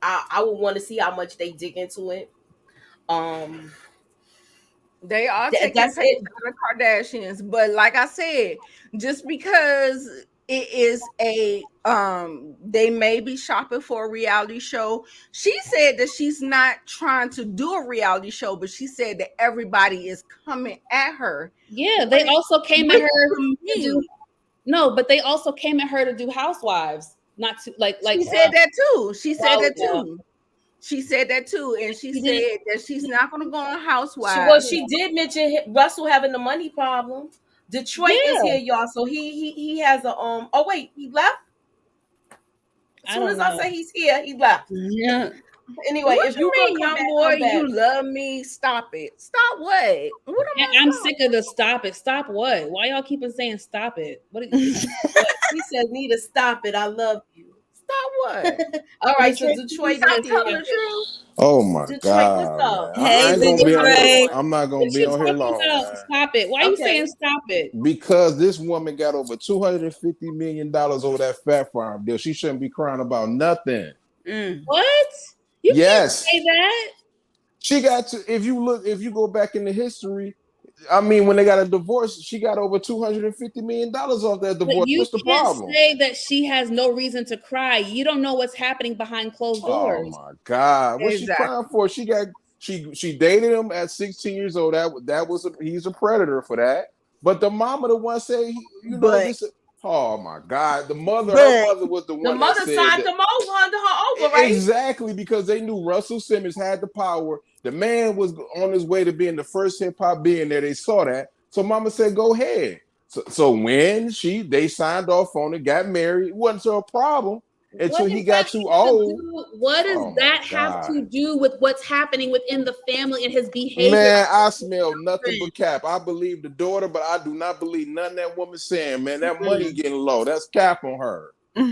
I would want to see how much they dig into it. They are taking pictures of the Kardashians, but like I said, just because it is a they may be shopping for a reality show. She said that she's not trying to do a reality show, but she said that everybody is coming at her. Yeah, they also came at her to do, no, but they also came at her to do Housewives, not to like. She said that too. She said that too. She said that too, and she said that she's not going to go on Housewives. She did mention Russell having the money problem. Detroit is here, y'all. So he has a Oh wait, he left. As soon as I say he's here, he left. Yeah. Anyway, what if you mean, young boy, you love me, stop it. Stop what? What am I I'm sick of the stop it. Stop what? Why y'all keep on saying stop it? What? He says, "Need to stop it. I love you." Stop what? All right, so Detroit is here. Oh my God! What's up? Hey, Detroit. I'm not gonna be on here long. Stop it! Why are you saying stop it? Because this woman got over $250 million over that fat farm deal. She shouldn't be crying about nothing. What? You can't Yes. say that. She got to, if you go back into history, I mean, when they got a divorce, she got over $250 million off that But divorce. you What's the can't problem? say that she has no reason to cry. You don't know what's happening behind closed Oh doors. my God. What's she Exactly. crying for? She dated him at 16 years old. He's a predator for that. But the mama, the one said, But this. Oh my God. Her but mother was the The one that mother said signed that. them over under her over, right? Exactly, because they knew Russell Simmons had the power. The man was on his way to being the first hip hop billionaire. They saw that. So mama said, go ahead. So when they signed off on it, got married, it wasn't so a problem What until he does got that too have to old. do? What does Oh my that have God. to do with what's happening within the family and his behavior? Man, I smell nothing but cap. I believe the daughter, but I do not believe none that woman saying, man, that money getting low. That's cap on her. she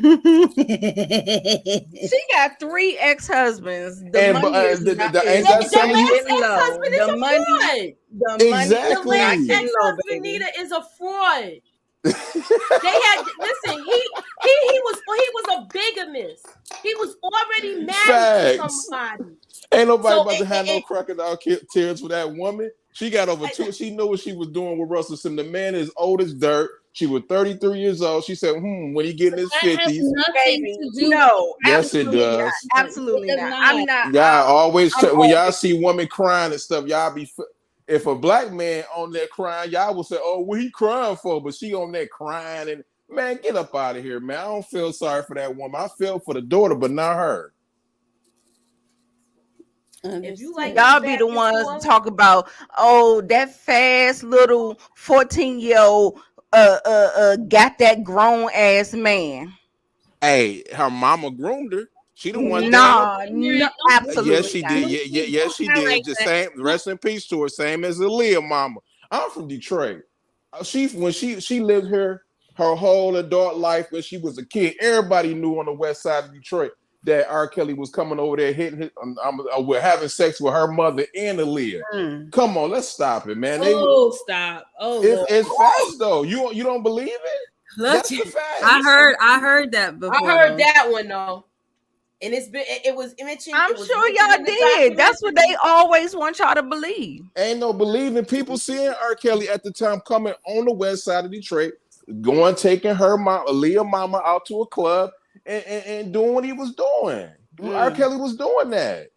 got 3 ex-husbands. The And money is not ain't is that The some of you? last getting low. ex-husband is The a money, fraud. the money is The Exactly. not last getting low, ex-husband baby. Nita is a fraud. They had listen. He was a bigamist. He was already married to Facts. somebody. Ain't nobody So about to have no crocodile tears for that woman. She got over two. She knew what she was doing with Russell Simmons. The man is old as dirt. She was 33 years old. She said, when he get in his That has 50s. nothing Baby, to do no, with Yes, it absolutely not. does. Absolutely It does not. not. I'm not. Y'all always, I'm when y'all open. see women crying and stuff, y'all be, if a black man on there crying, y'all will say, oh, what he crying for? But she on there crying and, man, get up out of here, man. I don't feel sorry for that woman. I feel for the daughter, but not her. if you like Y'all me be back the and ones forth, talk about, oh, that fast little 14-year-old got that grown ass man. Hey, her mama groomed her. She the one down there. Nah, no, Yes, absolutely she not. did. Yes, she did. Just same. Rest in peace to her. Same as Aaliyah mama. I'm from Detroit. She lived here her whole adult life when she was a kid. Everybody knew on the west side of Detroit that R. Kelly was coming over there hitting. We're having sex with her mother and Aaliyah. Mm. Come on, let's stop it, man. Oh, stop! Oh, Lord. It's facts though. You don't believe it? That's the facts. I heard that before. I heard though. that one though, and it was mentioned. I'm It was sure mentioned y'all in the did. That's what they documentary. always want y'all to believe. Ain't no believing. People seeing R. Kelly at the time coming on the west side of Detroit, going taking her mom, Aaliyah mama, out to a club and doing what he was doing. R. Kelly was doing that.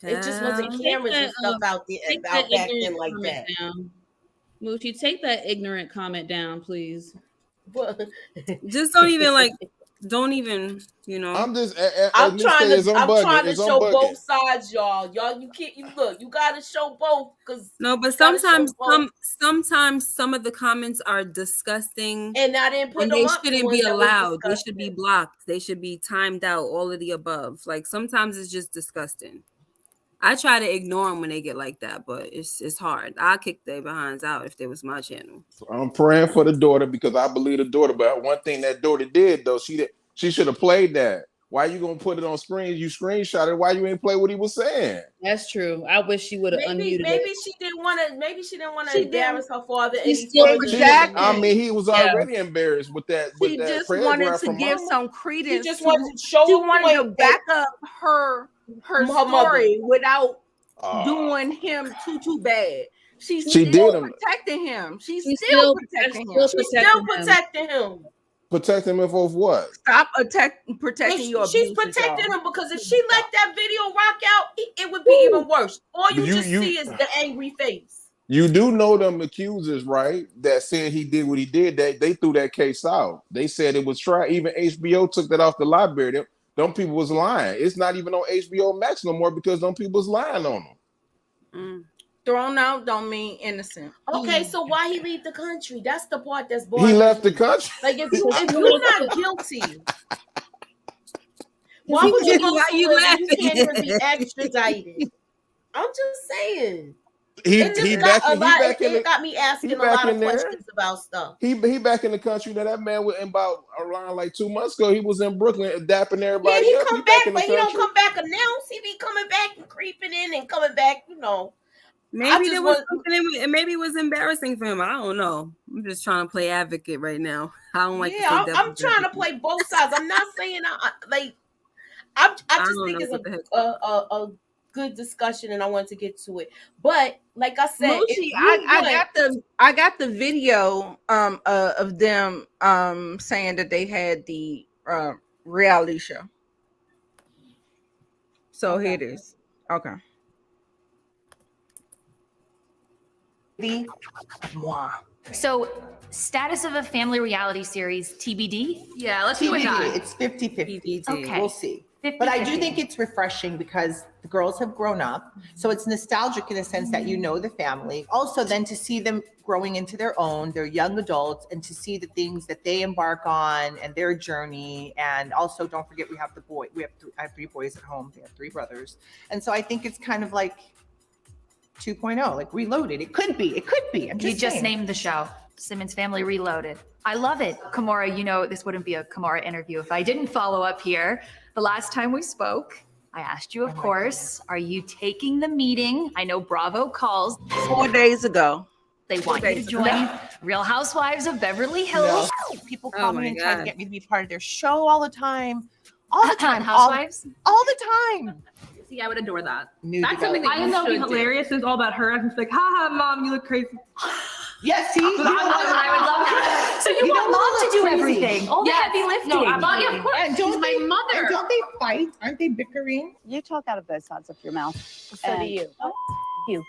It just wasn't Child. cameras and stuff out there Take that out back ignorant then like comment that. down. Moochie, take that ignorant comment down, please. But Just don't even, I'm just I'm trying to It's show unbugging. both sides, y'all. You can't. You gotta show both because No, but sometimes some of the comments are disgusting and I didn't put and them they up. The shouldn't ones be that was allowed. They should be disgusting. blocked. They should be timed out, all of the above. Like sometimes it's just disgusting. I try to ignore them when they get like that, but it's hard. I'll kick their behinds out if they was my channel. I'm praying for the daughter because I believe the daughter. But one thing that daughter did though, she should have played that. Why you gonna put it on screen? You screenshot it. Why you ain't play what he was saying? That's true. I wish she would have unmuted Maybe it. she didn't want to. Maybe she didn't want to She didn't. embarrass her father She any still further. Exactly. He was Yeah. already embarrassed with that She just wanted paragraph to from give mama. some She credence just to. wanted to show She a wanted to point back up her her mother. story without Oh. doing him too bad. She's She still did him. protecting him. She's She's still still protecting him. She's still protecting him. Protecting him of what? Stop protecting your She's abuses, protecting y'all. him because if she let that video rock out, it would be even worse. All But you just see is the angry face. You do know them accusers, right? That said he did what he did. They threw that case out. They said it was tried. Even HBO took that off the library. Them people was lying. It's not even on HBO Max no more because them people was lying on them. Thrown out don't mean innocent. Okay, so why he leave the country? That's the part that's He bothering left the me. country. Like if you're not guilty, why would you go Why you somewhere where you laughing? can't even be extradited? I'm just saying. He got me asking a lot of there. questions about stuff. He back in the country. Now that man was in about around like 2 months ago. He was in Brooklyn dapping everybody Yeah, he up. come back, but he don't come back announced. He be coming back and creeping in and coming back. Maybe there was something. Maybe it was embarrassing for him. I don't know. I'm just trying to play advocate right now. I don't like. Yeah, I'm trying to play both sides. I'm not saying I just don't think know it's what the heck. a good discussion, and I want to get to it. But like I said, Mochi, I got the video of them saying that they had the reality show. So here it is. Okay. So, status of a family reality series, TBD? Yeah, let's do it. TBD. It's 50-50. Okay. We'll see. 50, But I do think it's refreshing because the girls have grown up. So it's nostalgic in a sense that you know the family. Also, then to see them growing into their own, they're young adults, and to see the things that they embark on and their journey. And also, don't forget, we have the boy. I have 3 boys at home. They have 3 brothers. And so I think it's kind of like 2.0, like Reloaded. It could be. I'm You just saying. named the show, Simmons Family Reloaded. I love it. Kimora, you know, this wouldn't be a Kimora interview if I didn't follow up here. The last time we spoke, I asked you, of course, are you taking the meeting? I know Bravo calls. 4 days ago. They want you to join Real Housewives of Beverly Hills. People call me and try to God. get me to be part of their show all the time. All the time. Housewives? All the time. See, I would adore that. New That's something that I you think that would be should do. hilarious. It's all about her. I'm just like, haha, mom, you look crazy. Yes, see? I would love that. So you want mom to do everything, all the heavy lifting. No, yeah, of course. And She's don't my they, mother. and don't they fight? Aren't they bickering? You talk out of both sides of your mouth. So do you. You.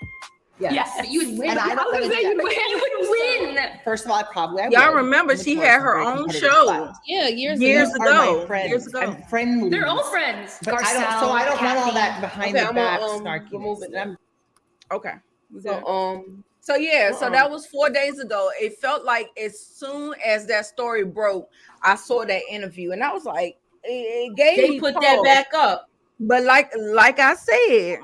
Yes. But you would win. And I don't wanna do that. You would win. First of all, I Y'all would. remember she had her own show Yeah, years These ago. are my ago. friends. Years ago. I'm friendly. They're all friends. But I don't, so I don't want all that behind the back snarkiness. Okay. So So yeah, so that was 4 days ago. It felt like as soon as that story broke, I saw that interview, and I was like, it gave they me put pause. that back up. But like I said,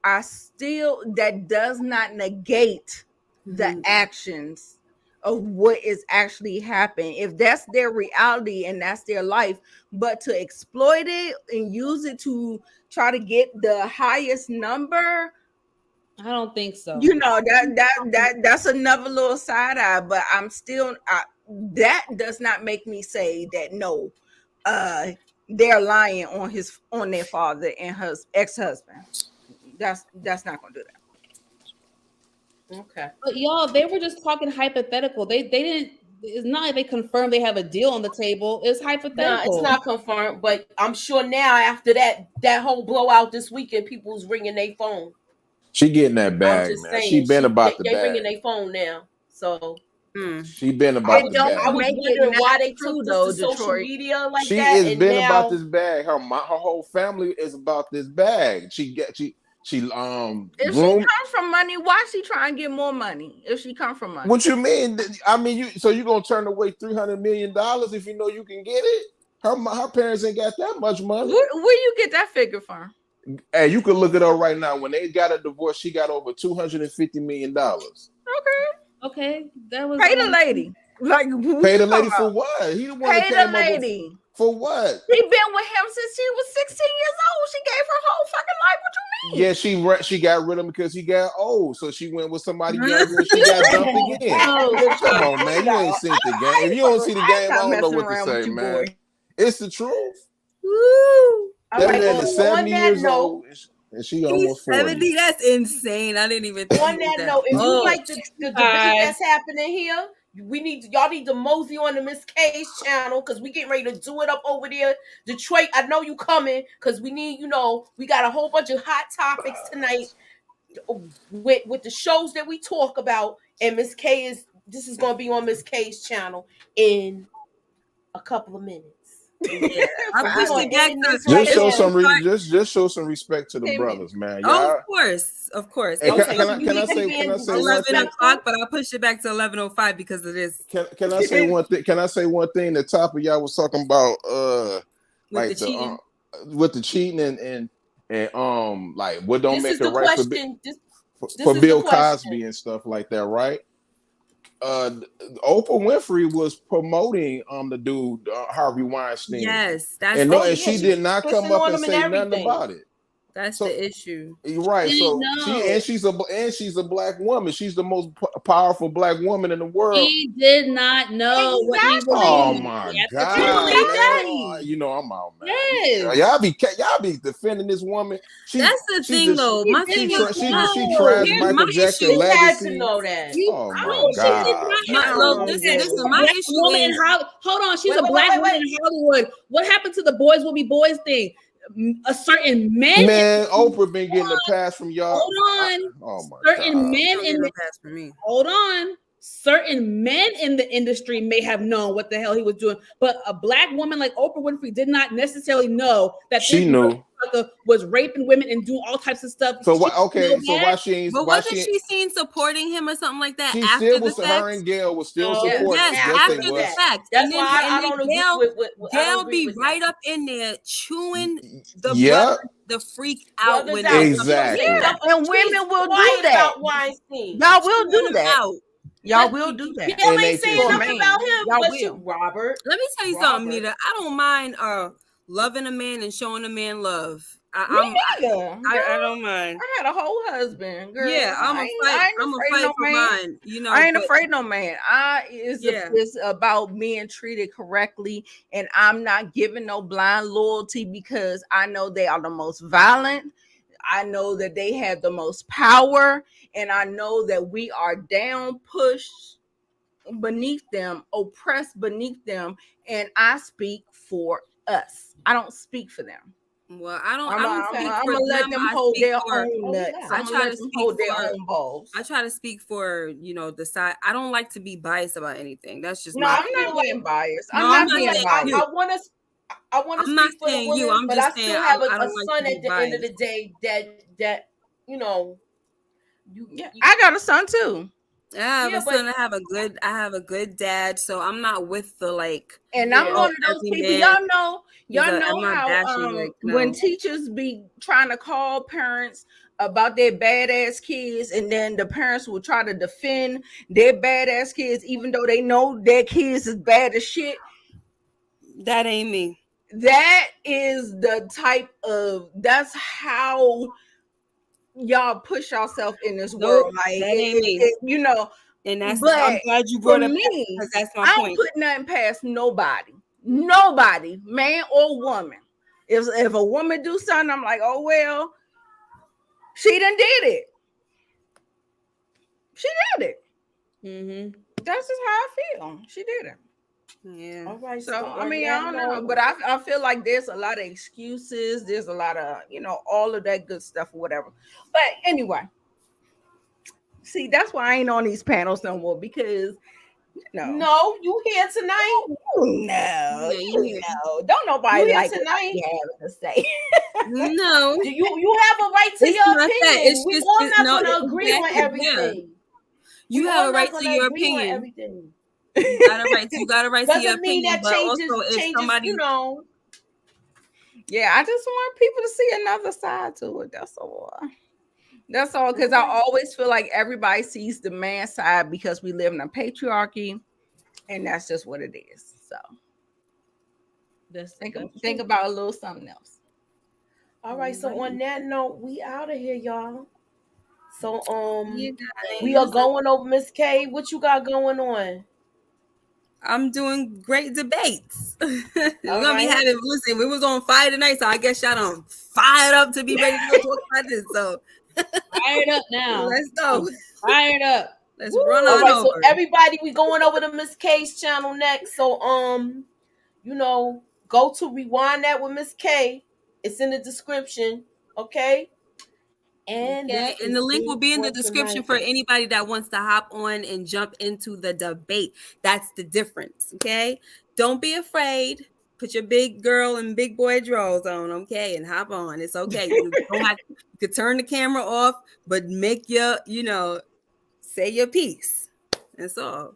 I still, that does not negate the actions of what is actually happening. If that's their reality and that's their life, but to exploit it and use it to try to get the highest number, I don't think so. you know, that's another little side eye. But I'm still, that does not make me say that no, they're lying on their father and his ex-husband. That's not gonna do that. Okay. But y'all, they were just talking hypothetical. They didn't. It's not like they confirmed they have a deal on the table. It's hypothetical. No, it's not confirmed, but I'm sure now after that whole blowout this weekend, people's ringing their phone. She getting that I'm bag, just man. saying, She been about the they ringing bag. their phone now. So She been about the don't I bag. was make it wondering why not they true, took though, this to social Detroit. media like She that. has And been now, about this bag. Her whole family is about this bag. She If she groomed. comes from money, why she trying to get more money? If she come from money, What you mean? I mean, you gonna turn away $300 million if you know you can get it? Her parents ain't got that much money. where you get that figure from? Hey, you can look it up right now. When they got a divorce, she got over $250 million. Okay, that was Pay the lady. Like Pay the lady for what? He the one that Pay came the up with- lady. for what? She been with him since she was 16 years old. She gave her whole fucking life. What you mean? Yeah, she got rid of him because he got old. So she went with somebody younger and she got dumped again. Come on, man. You ain't seen the game. If you don't see the game, I don't know what to say, man. It's the truth. Woo. That right, man well, is 70 on that years note- old and she He's almost 40. 70. That's insane. I didn't even think on that note, if you like the debate that's happening here, y'all need to mosey on the Miss K's channel because we getting ready to do it up over there. Detroit, I know you coming because we need, we got a whole bunch of hot topics tonight with the shows that we talk about. And Miss K this is gonna be on Miss K's channel in a couple of minutes. Yeah. I'm pushing back to Just show some just show some respect to the brothers, man. Oh, of course. Hey, Okay. can I say one 11 thing? o'clock, but I'll push it back to 11:05 because of this. Can I say one thing? Can I say one thing? The topic y'all was talking about, With the cheating. with the cheating and like what don't This make is it the right question. for is Bill the question. Cosby and stuff like that, right? Oprah Winfrey was promoting the dude Harvey Weinstein. Yes, that's and she did not come pushing up on and him say and nothing everything. about it. That's So- the issue. You're right. So No. she's a black woman. She's the most powerful black woman in the world. He did not know what he was Oh doing my at the God, time. man. You know I'm out, man. Yes. Y'all be defending this woman. That's the thing, though. My thing is, she trashed here's Michael my Jackson issue. You had to legacy. know that. Oh my No, she did God. not. Listen, my Black issue woman is in Hollywood. Hold on, she's Wait, a wait, black wait, woman wait. in Hollywood. What happened to the boys will be boys thing? A certain men. Man, Oprah been getting a pass from y'all. Hold on. Oh my Certain God. men in the pass for me. hold on. Certain men in the industry may have known what the hell he was doing, but a black woman like Oprah Winfrey did not necessarily know that She this knew. motherfucker was raping women and doing all types of stuff. So She why? didn't Okay, know so that. why she ain't? But Why wasn't she? she seen supporting him or something like that She after still the was. fact? Her and Gail was still Yeah. supporting. Yes, Yes, after they the was. fact. That's And then, why and I then don't agree Gail, with I don't Gail agree be with right that. up in there chewing the Yeah. brother, the freak out Brothers when out. there's something like Exactly. that. And She's women will do quiet that. about Weinstein. Y'all will Chewing do him that. out. Y'all will do that. Gail And ain't they saying For a nothing man. about him, Y'all but she will. Robert. Let me tell you something, Nita. I don't mind loving a man and showing a man love. Me neither. I don't mind. I had a whole husband, girl. Yeah, I'm I a ain't fight. afraid I'm a fight no for man. mine. You know, I ain't but afraid no man. It's about being treated correctly, and I'm not giving no blind loyalty because I know they are the most violent. I know that they have the most power, and I know that we are down pushed beneath them, oppressed beneath them, and I speak for us. I don't speak for them. Well, I don't I'm speak for gonna let them I hold speak their for. own nuts. I I'm gonna try let to them speak hold their for. own balls. I try to speak for the side. I don't like to be biased about anything. That's just No, my. I'm not being biased. No, I'm I'm not not being saying biased. you. I want to I'm not speak for the saying you. women, I'm but just I saying still have I a don't like son to at be the end of biased. the day that you know I got a son too. I have Yeah, a son. I have a good dad, so I'm not with the like. And I'm one of those every people. man Y'all I'm know not how bashing, like, when no. teachers be trying to call parents about their badass kids, and then the parents will try to defend their badass kids, even though they know their kids is bad as shit. That ain't me. That is the type of. That's how y'all push yourself in this world. Like that ain't me. you know. And that's But I'm glad you for brought up me, because that's my I don't point. put nothing past nobody, man or woman. If a woman do something, I'm like, oh well, she done did it. She did it. Mm-hmm. That's just how I feel. She did it. Yeah. all right. So I on mean, that I don't know, note- but I feel like there's a lot of excuses. There's a lot of all of that good stuff or whatever. But anyway, see, that's why I ain't on these panels no more because. No, you here tonight? No, don't nobody You here like tonight? what I have to say. No, you have a right to It's your not that. opinion. It's We just- all it's not no, gonna agree on exactly, everything. You We have all a not right to gonna your agree on opinion. everything. You got a right. You got a right to your Doesn't mean opinion. that But changes. also, if somebody, Yeah, I just want people to see another side to it. That's all. That's all. Because I always feel like everybody sees the man side because we live in a patriarchy, and that's just what it is. So, think about a little something else. All right. So on that note, we out of here, y'all. So You we guys. are going over Miss K. What you got going on? I'm doing great debates. We're All gonna be right. having. Listen, we was on fire tonight, so I guess y'all done fired up to be ready to go talk about this. So Fired up now. let's go. Fired up. Let's Woo. run All on right. over. So everybody, we going over to Miss K's channel next. So go to rewind that with Miss K. It's in the description. Okay. And Okay, that and is the link will it be in the for description tonight. for anybody that wants to hop on and jump into the debate. That's the difference. Okay, don't be afraid. Put your big girl and big boy drawers on, okay, and hop on. It's okay. You don't have you could turn the camera off, but make your say your piece. That's all.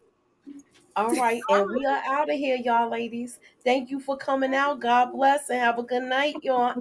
All right, and we are out of here, y'all, ladies. Thank you for coming out. God bless and have a good night, y'all.